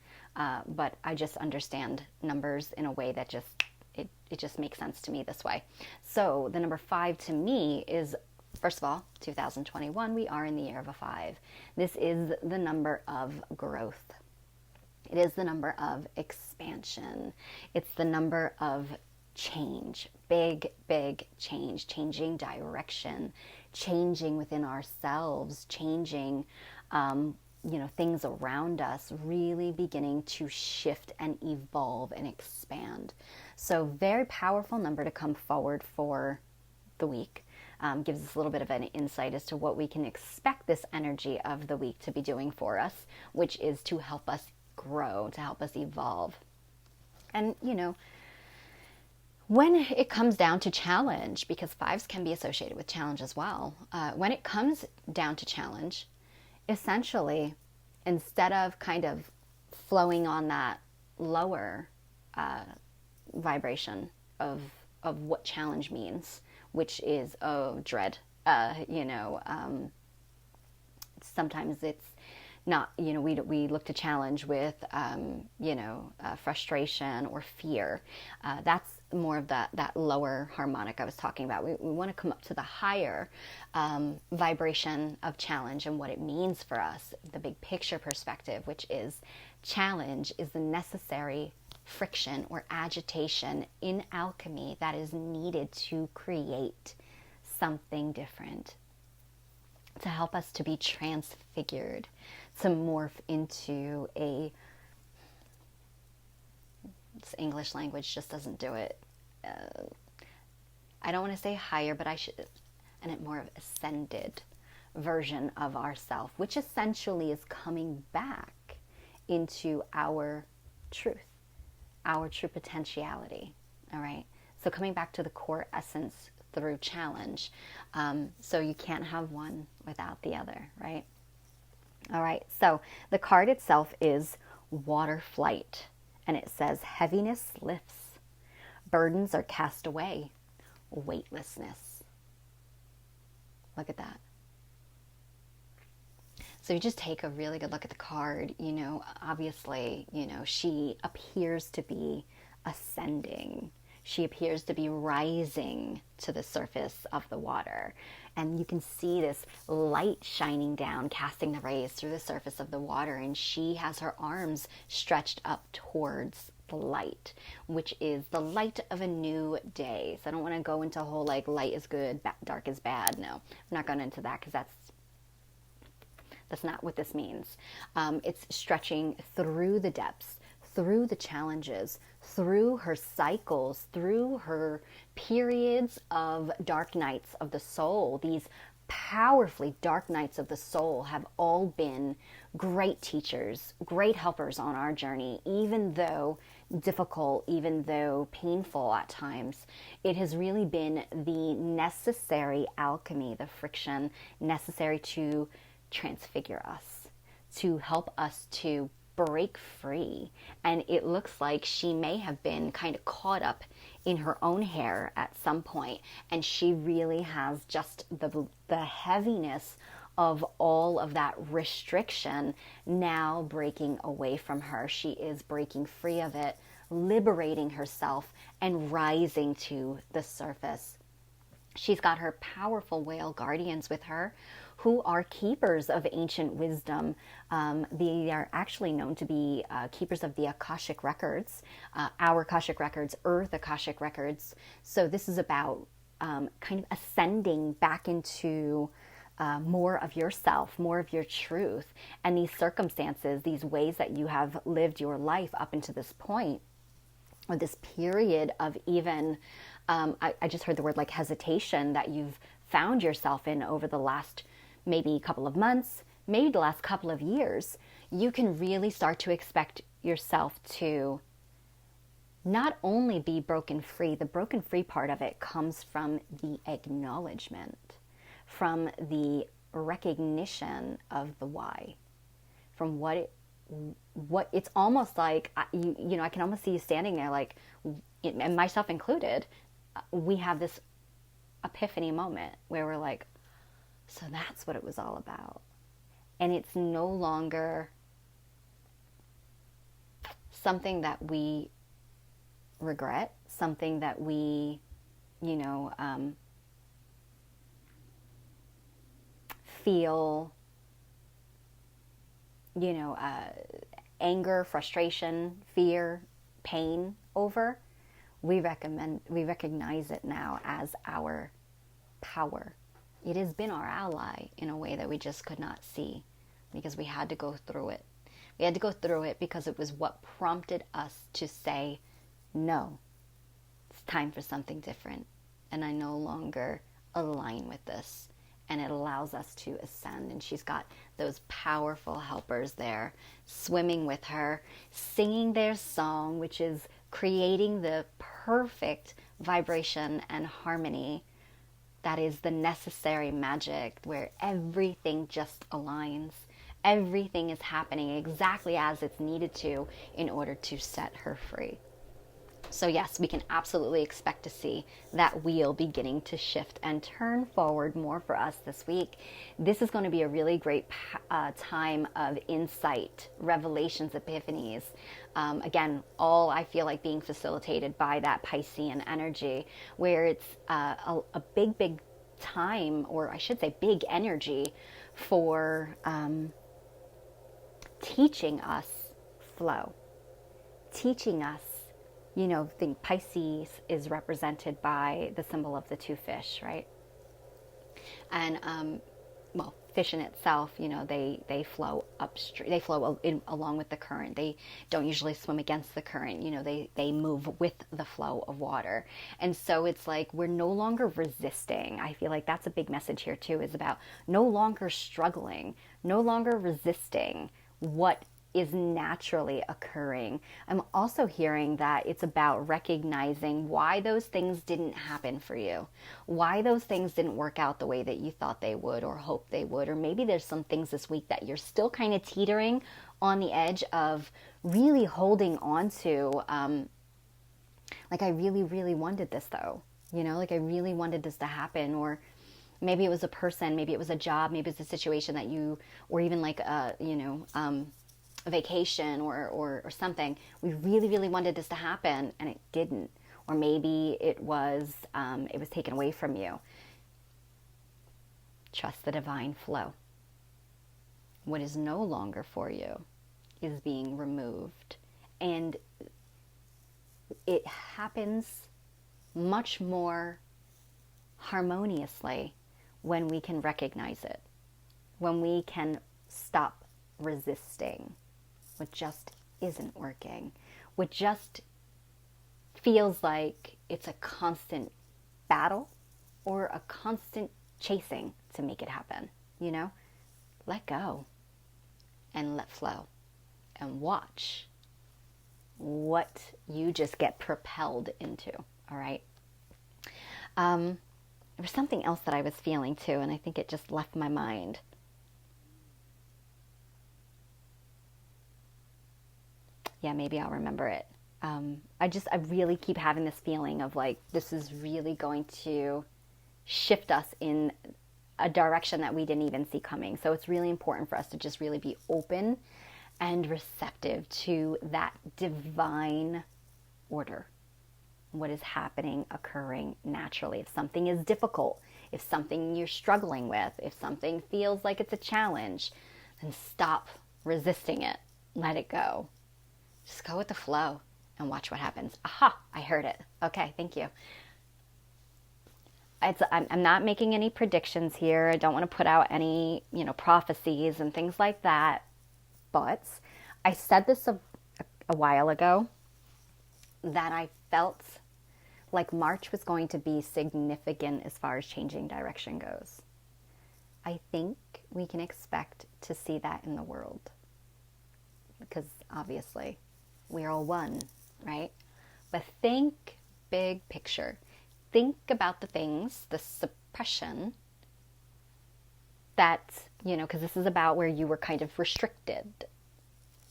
but I just understand numbers in a way that just, it just makes sense to me this way. So the number 5 to me is, first of all, 2021, we are in the year of a 5. This is the number of growth. It is the number of expansion. It's the number of change, big, big change, changing direction, changing within ourselves, changing, things around us, really beginning to shift and evolve and expand. So very powerful number to come forward for the week. Gives us a little bit of an insight as to what we can expect this energy of the week to be doing for us, which is to help us grow, to help us evolve. And, when it comes down to challenge, because fives can be associated with challenge as well, when it comes down to challenge, essentially, instead of kind of flowing on that lower vibration of what challenge means, which is, dread, sometimes it's not, we look to challenge with, frustration or fear. That's more of that lower harmonic I was talking about. We want to come up to the higher vibration of challenge and what it means for us, the big picture perspective, which is challenge is the necessary friction or agitation in alchemy that is needed to create something different, to help us to be transfigured, to morph into this English language just doesn't do it. I don't want to say higher, but I should, and it more of ascended version of ourself, which essentially is coming back into our truth, our true potentiality. All right. So coming back to the core essence through challenge. So you can't have one without the other, right? All right. So the card itself is Water Flight, and it says heaviness lifts, burdens are cast away, weightlessness. Look at that. So you just take a really good look at the card, obviously, she appears to be ascending. She appears to be rising to the surface of the water. And you can see this light shining down, casting the rays through the surface of the water. And she has her arms stretched up towards the light, which is the light of a new day. So I don't want to go into a whole light is good, dark is bad. No, I'm not going into that because that's not what this means. It's stretching through the depths, through the challenges, through her cycles, through her periods of dark nights of the soul. These powerfully dark nights of the soul have all been great teachers, great helpers on our journey, even though difficult, even though painful at times. It has really been the necessary alchemy, the friction necessary to transfigure us, to help us to break free. And it looks like she may have been kind of caught up in her own hair at some point, and she really has just the heaviness of all of that restriction now breaking away from her. She is breaking free of it, liberating herself, and rising to the surface. She's got her powerful whale guardians with her, who are keepers of ancient wisdom. They are actually known to be keepers of the Akashic records, our Akashic records, Earth Akashic records. So this is about kind of ascending back into more of yourself, more of your truth, and these circumstances, these ways that you have lived your life up into this point, or this period of even, I just heard the word like hesitation that you've found yourself in over the last maybe a couple of months, maybe the last couple of years. You can really start to expect yourself to not only be broken free. The broken free part of it comes from the acknowledgement, from the recognition of the why, from what it's almost like, I can almost see you standing there like, and myself included, we have this epiphany moment where we're like, so that's what it was all about. And it's no longer something that we regret, something that we, feel, anger, frustration, fear, pain over, we recognize it now as our power. It has been our ally in a way that we just could not see because we had to go through it. We had to go through it because it was what prompted us to say, no, it's time for something different. And I no longer align with this. And it allows us to ascend. And she's got those powerful helpers there, swimming with her, singing their song, which is creating the perfect vibration and harmony that is the necessary magic where everything just aligns. Everything is happening exactly as it's needed to in order to set her free. So yes, we can absolutely expect to see that wheel beginning to shift and turn forward more for us this week. This is going to be a really great time of insight, revelations, epiphanies. Again, all I feel like being facilitated by that Piscean energy, where it's a big time, or I should say big energy for teaching us flow, teaching us. You know, the Pisces is represented by the symbol of the two fish, right? And, well, fish in itself, you know, they flow upstream, they flow along with the current. They don't usually swim against the current, you know, they move with the flow of water. And so it's like we're no longer resisting. I feel like that's a big message here too, is about no longer struggling, no longer resisting what is naturally occurring. I'm also hearing that it's about recognizing why those things didn't happen for you, why those things didn't work out the way that you thought they would or hoped they would, or maybe there's some things this week that you're still kind of teetering on the edge of really holding on to. Like, I really wanted this though, you know, like I really wanted this to happen, or maybe it was a person, maybe it was a job, maybe it's a situation that you, or even like a, you know, a vacation or something. We really wanted this to happen and it didn't, or maybe it was taken away from you. Trust the divine flow. What is no longer for you is being removed, and it happens much more harmoniously when we can recognize it, when we can stop resisting what just isn't working, what just feels like it's a constant battle or a constant chasing to make it happen, you know? Let go and let flow and watch what you just get propelled into, all right? There was something else that I was feeling too, and I think it just left my mind. Yeah, maybe I'll remember it. I really keep having this feeling of like, this is really going to shift us in a direction that we didn't even see coming. So it's really important for us to just really be open and receptive to that divine order. What is happening, occurring naturally. If something is difficult, if something you're struggling with, if something feels like it's a challenge, then stop resisting it. Let it go. Just go with the flow and watch what happens. Aha, I heard it. Okay, thank you. I'm not making any predictions here. I don't want to put out any, you know, prophecies and things like that. But I said this a while ago that I felt like March was going to be significant as far as changing direction goes. I think we can expect to see that in the world. Because obviously, we're all one, right? But think big picture. Think about the things, the suppression that, you know, because this is about where you were kind of restricted,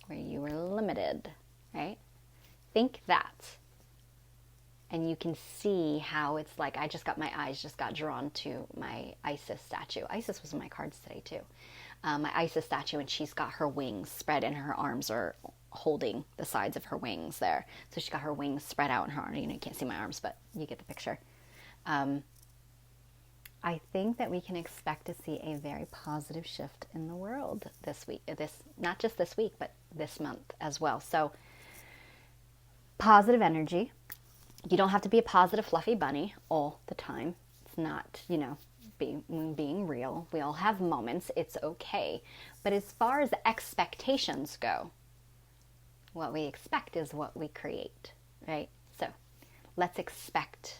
where you were limited, right? Think that. And you can see how it's like, my eyes just got drawn to my Isis statue. Isis was in my cards today too. My Isis statue, and she's got her wings spread and her arms are holding the sides of her wings there. So she's got her wings spread out in her arms. You know, you can't see my arms, but you get the picture. I think that we can expect to see a very positive shift in the world this week. Not just this week, but this month as well. So positive energy. You don't have to be a positive, fluffy bunny all the time. It's not, being real. We all have moments. It's okay. But as far as expectations go, what we expect is what we create, right? So let's expect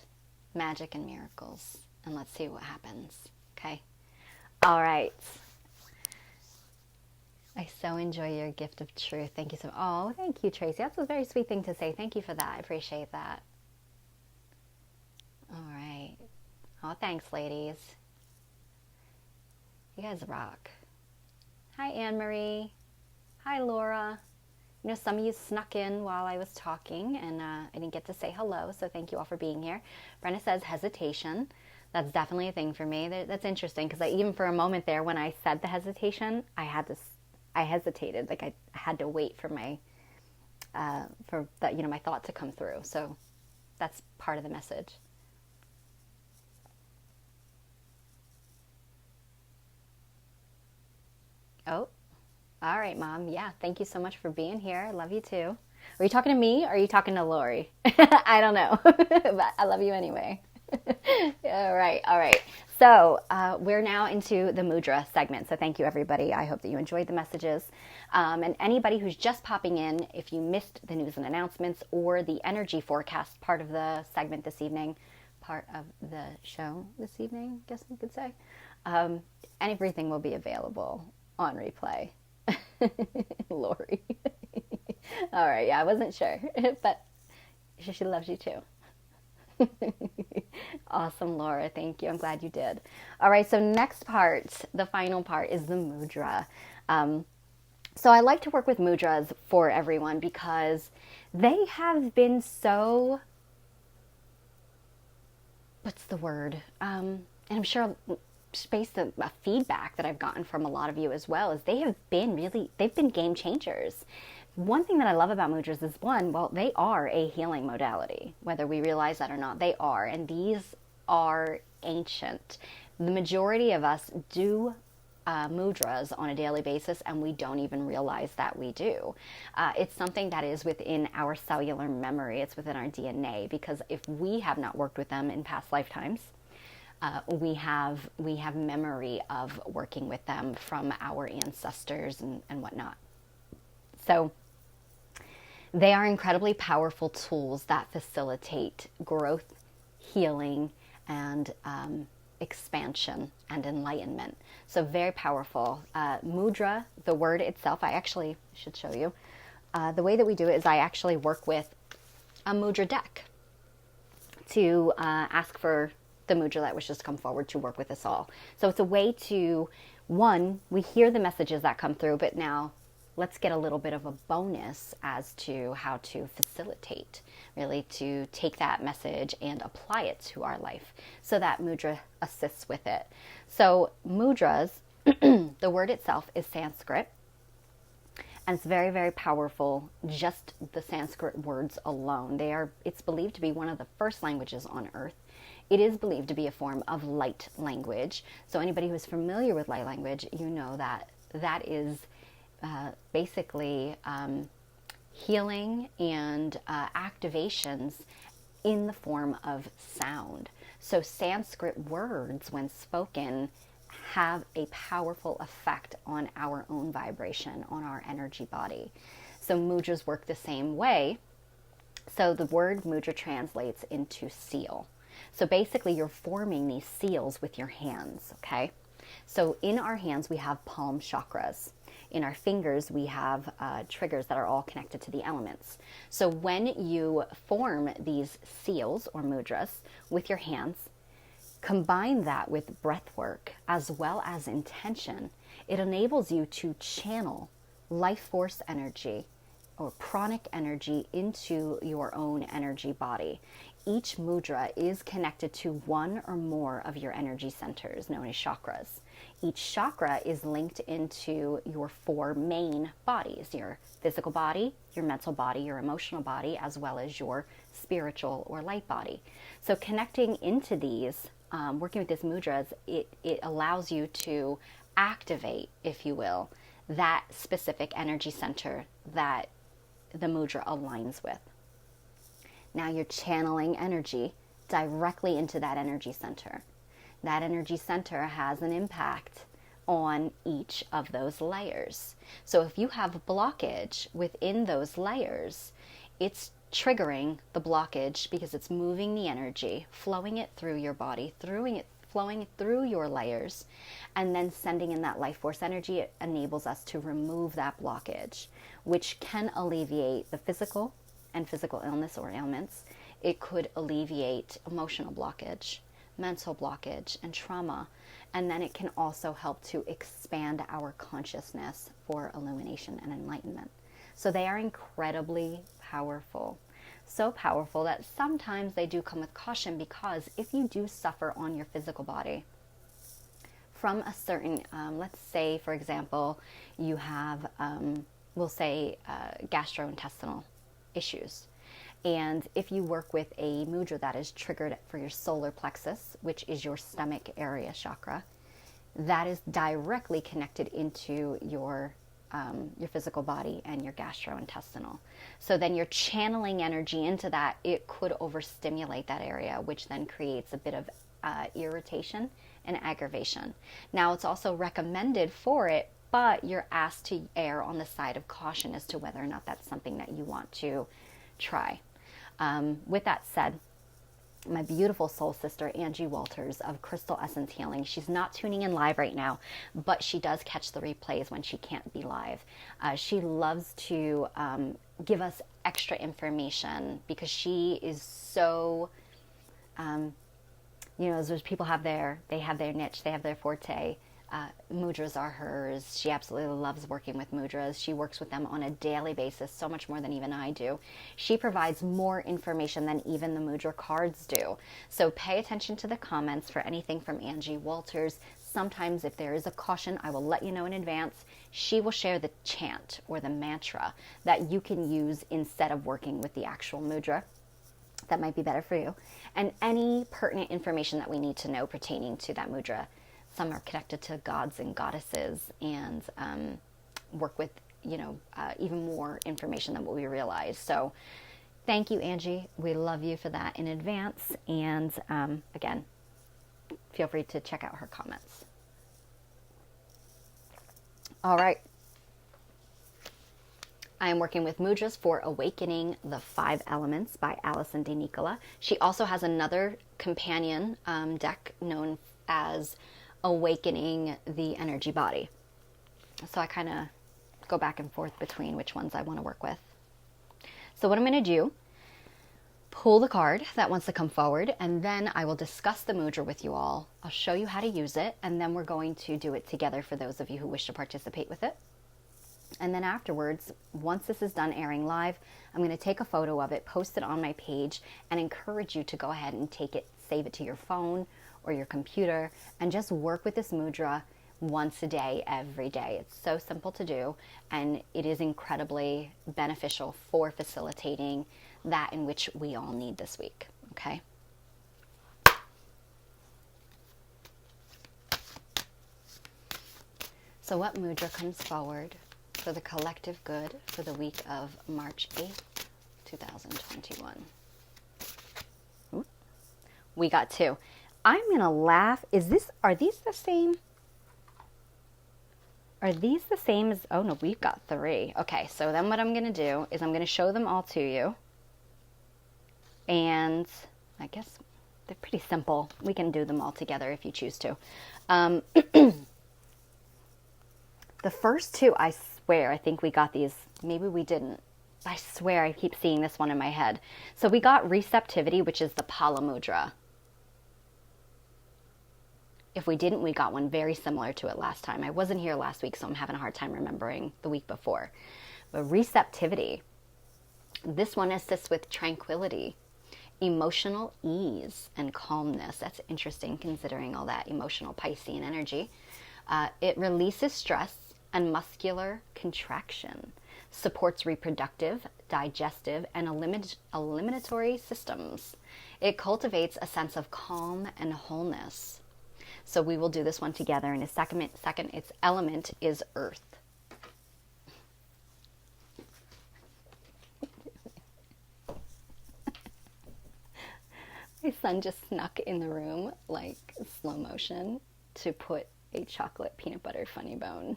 magic and miracles, and let's see what happens, okay? All right. I so enjoy your gift of truth. Thank you so much. Oh, thank you, Tracy. That's a very sweet thing to say. Thank you for that. I appreciate that. All right. Oh, thanks, ladies. You guys rock. Hi, Anne-Marie. Hi, Laura. Some of you snuck in while I was talking, and I didn't get to say hello, so thank you all for being here. Brenna says hesitation. That's definitely a thing for me. That's interesting, because even for a moment there, when I said the hesitation, I hesitated. Like I had to wait for my my thought to come through. So that's part of the message. Oh, all right, Mom. Yeah, thank you so much for being here. I love you too. Are you talking to me or are you talking to Lori? I don't know, but I love you anyway. All right. So we're now into the Mudra segment. So thank you, everybody. I hope that you enjoyed the messages. And anybody who's just popping in, if you missed the news and announcements or the energy forecast part of the segment this evening, part of the show this evening, I guess we could say, everything will be available on replay. Lori. All right. Yeah, I wasn't sure, but she loves you too. Awesome, Laura. Thank you. I'm glad you did. All right. So next part, the final part, is the mudra. So I like to work with mudras for everyone because they have been so, what's the word? And I'm sure based on feedback that I've gotten from a lot of you as well, is they've been game changers. One thing that I love about mudras is they are a healing modality, whether we realize that or not. They are, and these are ancient. The majority of us do mudras on a daily basis, and we don't even realize that we do. It's something that is within our cellular memory. It's within our DNA, because if we have not worked with them in past lifetimes, we have memory of working with them from our ancestors and whatnot. So they are incredibly powerful tools that facilitate growth, healing, and expansion and enlightenment. So very powerful. Mudra, the word itself, I actually should show you. The way that we do it is I actually work with a mudra deck to ask for the mudra that wishes to come forward to work with us all. So it's a way to, we hear the messages that come through, but now let's get a little bit of a bonus as to how to facilitate, really to take that message and apply it to our life. So that mudra assists with it. So mudras, the word itself is Sanskrit, and it's very, very powerful. Just the Sanskrit words alone, it's believed to be one of the first languages on earth. It is believed to be a form of light language. So anybody who is familiar with light language, you know that is basically healing and activations in the form of sound. So Sanskrit words, when spoken, have a powerful effect on our own vibration, on our energy body. So mudras work the same way. So the word mudra translates into seal. So basically you're forming these seals with your hands, okay? So in our hands we have palm chakras. In our fingers we have triggers that are all connected to the elements. So when you form these seals or mudras with your hands, combine that with breath work as well as intention, it enables you to channel life force energy or pranic energy into your own energy body. Each mudra is connected to one or more of your energy centers, known as chakras. Each chakra is linked into your four main bodies: your physical body, your mental body, your emotional body, as well as your spiritual or light body. So connecting into these, working with these mudras, it allows you to activate, if you will, that specific energy center that the mudra aligns with. Now you're channeling energy directly into that energy center. That energy center has an impact on each of those layers. So if you have a blockage within those layers, it's triggering the blockage because it's moving the energy, flowing it through your body, flowing through your layers, and then sending in that life force energy. It enables us to remove that blockage, which can alleviate the physical and physical illness or ailments. It could alleviate emotional blockage, mental blockage, and trauma. And then it can also help to expand our consciousness for illumination and enlightenment. So they are incredibly powerful. So powerful that sometimes they do come with caution, because if you do suffer on your physical body from a certain, let's say, for example, you have, we'll say, gastrointestinal issues. And if you work with a mudra that is triggered for your solar plexus, which is your stomach area chakra, that is directly connected into your physical body and your gastrointestinal. So then you're channeling energy into that. It could overstimulate that area, which then creates a bit of irritation and aggravation. Now, it's also recommended for it, but you're asked to err on the side of caution as to whether or not that's something that you want to try. With that said, my beautiful soul sister, Angie Walters of Crystal Essence Healing, she's not tuning in live right now, but she does catch the replays when she can't be live. She loves to give us extra information because she is so, as people have their niche, they have their forte. Mudras are hers. She absolutely loves working with mudras. She works with them on a daily basis, so much more than even I do. She provides more information than even the mudra cards do. So pay attention to the comments for anything from Angie Walters. Sometimes if there is a caution, I will let you know in advance. She will share the chant or the mantra that you can use instead of working with the actual mudra. That might be better for you. And any pertinent information that we need to know pertaining to that mudra. Some are connected to gods and goddesses and work with, even more information than what we realize. So thank you, Angie. We love you for that in advance. And again, feel free to check out her comments. All right. I am working with mudras for Awakening the 5 Elements by Alison De Nicola. She also has another companion deck known as Awakening the Energy Body. So I kind of go back and forth between which ones I want to work with. So what I'm going to do, pull the card that wants to come forward, and then I will discuss the mudra with you all. I'll show you how to use it, and then we're going to do it together for those of you who wish to participate with it. And then afterwards, once this is done airing live, I'm going to take a photo of it, post it on my page, and encourage you to go ahead and take it, save it to your phone or your computer, and just work with this mudra once a day, every day. It's so simple to do, and it is incredibly beneficial for facilitating that in which we all need this week, okay? So what mudra comes forward for the collective good for the week of March 8th, 2021? Ooh. We got 2. I'm going to laugh. Are these the same? Are these the same as, oh no, we've got 3. Okay, so then what I'm going to do is I'm going to show them all to you. And I guess they're pretty simple. We can do them all together if you choose to. The first 2, I swear, I think we got these. Maybe we didn't. I swear I keep seeing this one in my head. So we got receptivity, which is the Pala Mudra. If we didn't, we got one very similar to it last time. I wasn't here last week, so I'm having a hard time remembering the week before. But receptivity, this one assists with tranquility, emotional ease, and calmness. That's interesting considering all that emotional Piscean energy. It releases stress and muscular contraction, supports reproductive, digestive, and eliminatory systems. It cultivates a sense of calm and wholeness. So we will do this one together in a second. Its element is earth. My son just snuck in the room, like slow motion, to put a chocolate peanut butter funny bone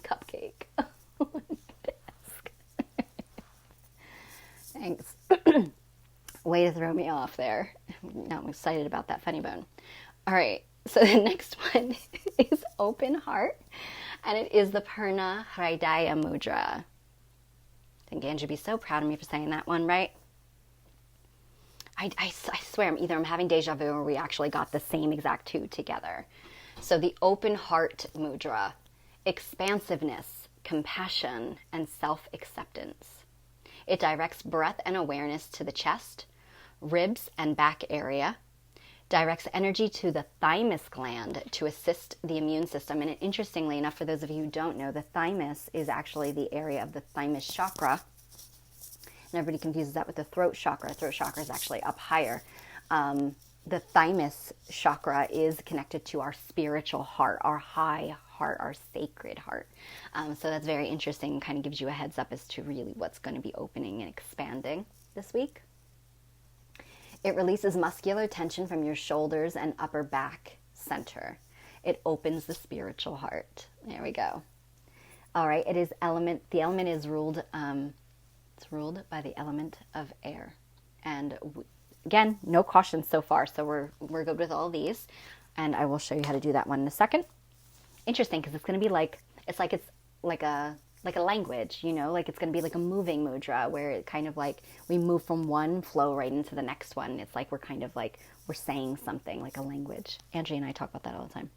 cupcake on my desk. Thanks. Way to throw me off there. Now I'm excited about that funny bone. All right, so the next one is open heart, and it is the Purna Hridaya Mudra. I think Angie would be so proud of me for saying that one, right? I swear, either I'm having deja vu or we actually got the same exact two together. So the open heart mudra, expansiveness, compassion, and self-acceptance. It directs breath and awareness to the chest, ribs, and back area, directs energy to the thymus gland to assist the immune system. And interestingly enough, for those of you who don't know, the thymus is actually the area of the thymus chakra. And everybody confuses that with the throat chakra. Throat chakra is actually up higher. The thymus chakra is connected to our spiritual heart, our high heart, our sacred heart. So that's very interesting. Kind of gives you a heads up as to really what's going to be opening and expanding this week. It releases muscular tension from your shoulders and upper back center. It opens the spiritual heart. There we go. All right. It is element. The element is ruled. It's ruled by the element of air. And again, no cautions so far, so we're good with all these. And I will show you how to do that one in a second. Interesting, because it's going to be like it's like a language, you know, like it's going to be like a moving mudra where it kind of like we move from one flow right into the next one. It's like we're kind of like we're saying something like a language. Angie and I talk about that all the time.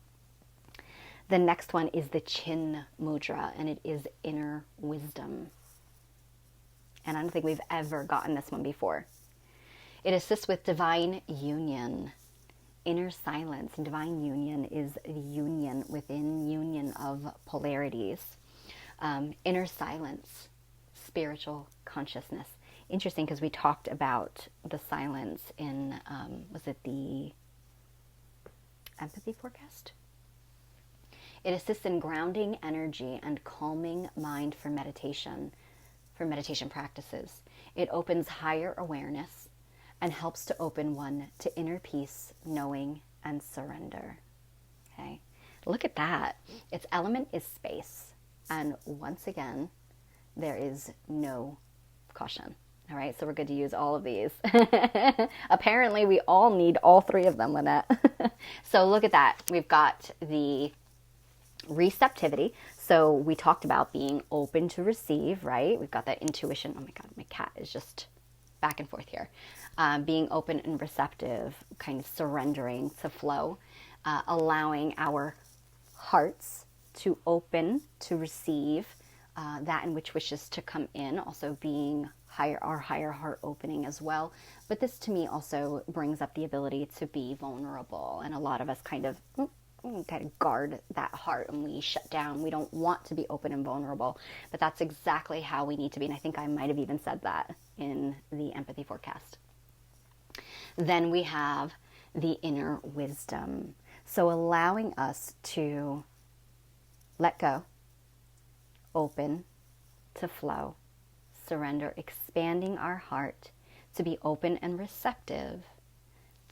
The next one is the Chin mudra, and it is inner wisdom. And I don't think we've ever gotten this one before. It assists with divine union, inner silence. And divine union is the union within union of polarities. Inner silence, spiritual consciousness. Interesting, because we talked about the silence in, was it the empathy forecast? It assists in grounding energy and calming mind for meditation practices. It opens higher awareness and helps to open one to inner peace, knowing, and surrender. Okay, look at that. Its element is space. And once again, there is no caution. All right, so we're good to use all of these. Apparently, we all need all three of them, Lynette. So look at that. We've got the receptivity. So we talked about being open to receive, right? We've got that intuition. Oh my God, my cat is just back and forth here. Being open and receptive, kind of surrendering to flow, allowing our hearts to open to receive that in which wishes to come in, also being our higher heart opening as well. But this to me also brings up the ability to be vulnerable. And a lot of us kind of guard that heart and we shut down. We don't want to be open and vulnerable, but that's exactly how we need to be. And I think I might have even said that in the empathy forecast. Then we have the inner wisdom. So allowing us to let go, open to flow, surrender, expanding our heart to be open and receptive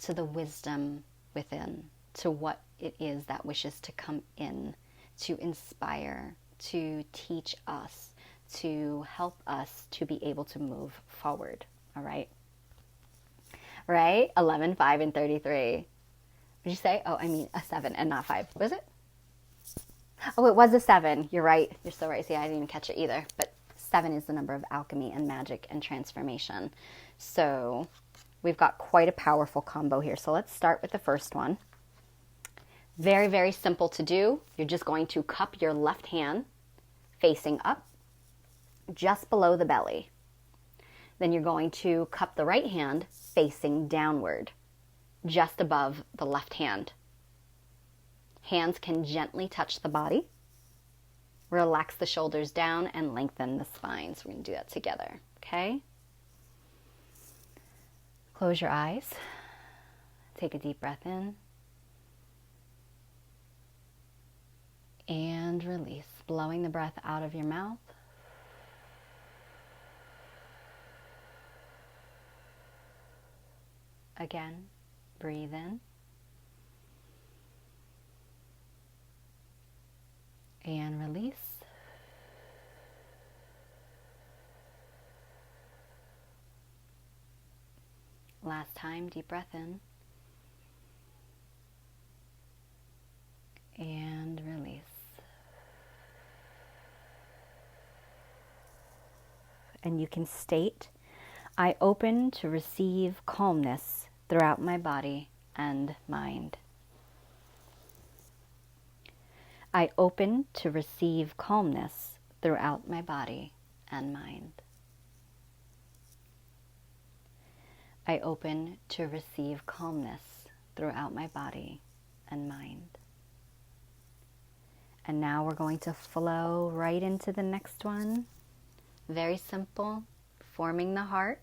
to the wisdom within, to what it is that wishes to come in, to inspire, to teach us, to help us to be able to move forward. All right? Right? 11, 5, and 33. What did you say? Oh, I mean a 7 and not 5. Was it? Oh, it was a 7. You're right. You're so right. See, I didn't even catch it either. But 7 is the number of alchemy and magic and transformation. So we've got quite a powerful combo here. So let's start with the first one. Very, very simple to do. You're just going to cup your left hand facing up, just below the belly. Then you're going to cup the right hand facing downward, just above the left hand. Hands can gently touch the body. Relax the shoulders down and lengthen the spine. So we're going to do that together, okay? Close your eyes. Take a deep breath in. And release, blowing the breath out of your mouth. Again, breathe in. And release. Last time, deep breath in. And release. And you can state, I open to receive calmness throughout my body and mind. I open to receive calmness throughout my body and mind. I open to receive calmness throughout my body and mind. And now we're going to flow right into the next one. Very simple, forming the heart.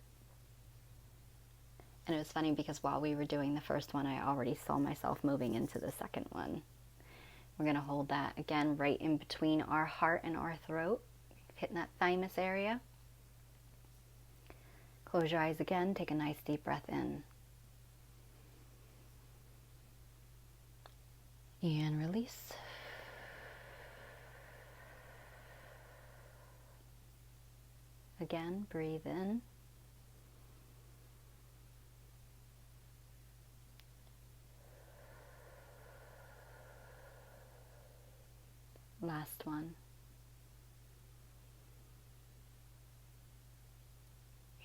And it was funny because while we were doing the first one, I already saw myself moving into the second one. We're going to hold that again right in between our heart and our throat, hitting that thymus area. Close your eyes again, take a nice deep breath in. And release. Again, breathe in. Last one.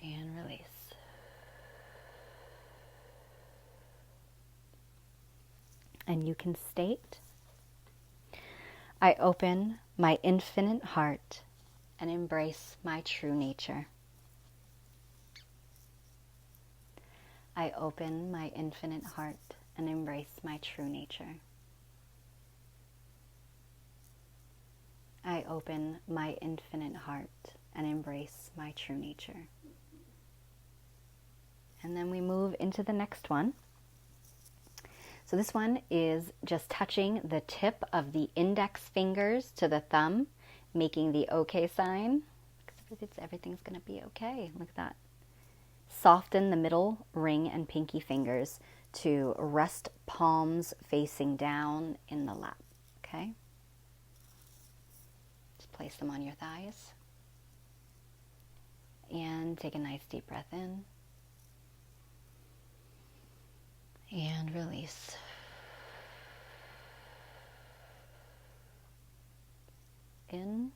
And release. And you can state, I open my infinite heart and embrace my true nature. I open my infinite heart and embrace my true nature. I open my infinite heart and embrace my true nature. And then we move into the next one. So this one is just touching the tip of the index fingers to the thumb, making the okay sign. Everything's going to be okay. Look at that. Soften the middle ring and pinky fingers to rest palms facing down in the lap. Okay? Just place them on your thighs. And take a nice deep breath in. And release. In.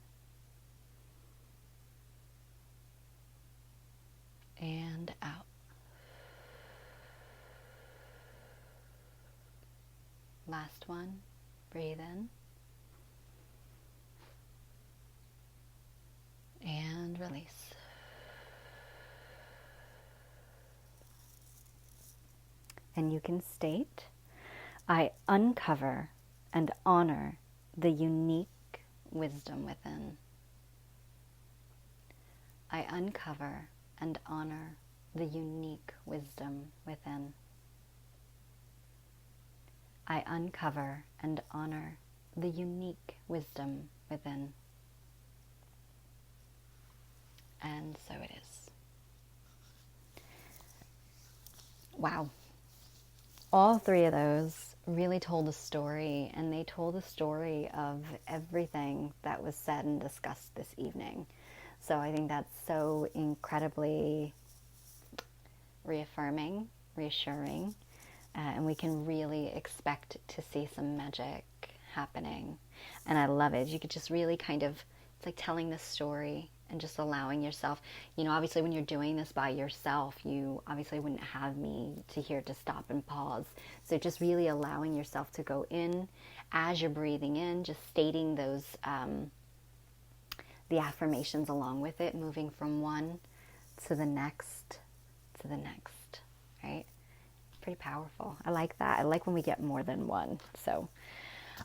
And out. Last one. Breathe in. And release. And you can state, I uncover and honor the unique wisdom within. I uncover and honor the unique wisdom within. I uncover and honor the unique wisdom within. And so it is. Wow. All three of those really told a story, and they told a story of everything that was said and discussed this evening. So I think that's so incredibly reaffirming, reassuring, and we can really expect to see some magic happening. And I love it. You could just really kind of, it's like telling the story and just allowing yourself, you know, obviously when you're doing this by yourself, you obviously wouldn't have me here to stop and pause. So just really allowing yourself to go in as you're breathing in, just stating those, the affirmations along with it, moving from one to the next, right? Pretty powerful. I like that. I like when we get more than one. So,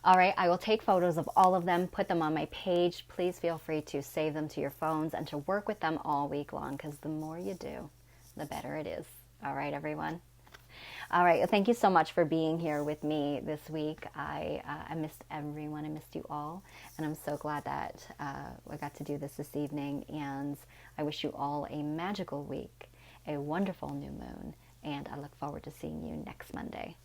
all right, I will take photos of all of them, put them on my page. Please feel free to save them to your phones and to work with them all week long, because the more you do, the better it is. All right, everyone. All right, thank you so much for being here with me this week. I missed everyone. I missed you all, and I'm so glad that I got to do this evening, and I wish you all a magical week, a wonderful new moon, and I look forward to seeing you next Monday.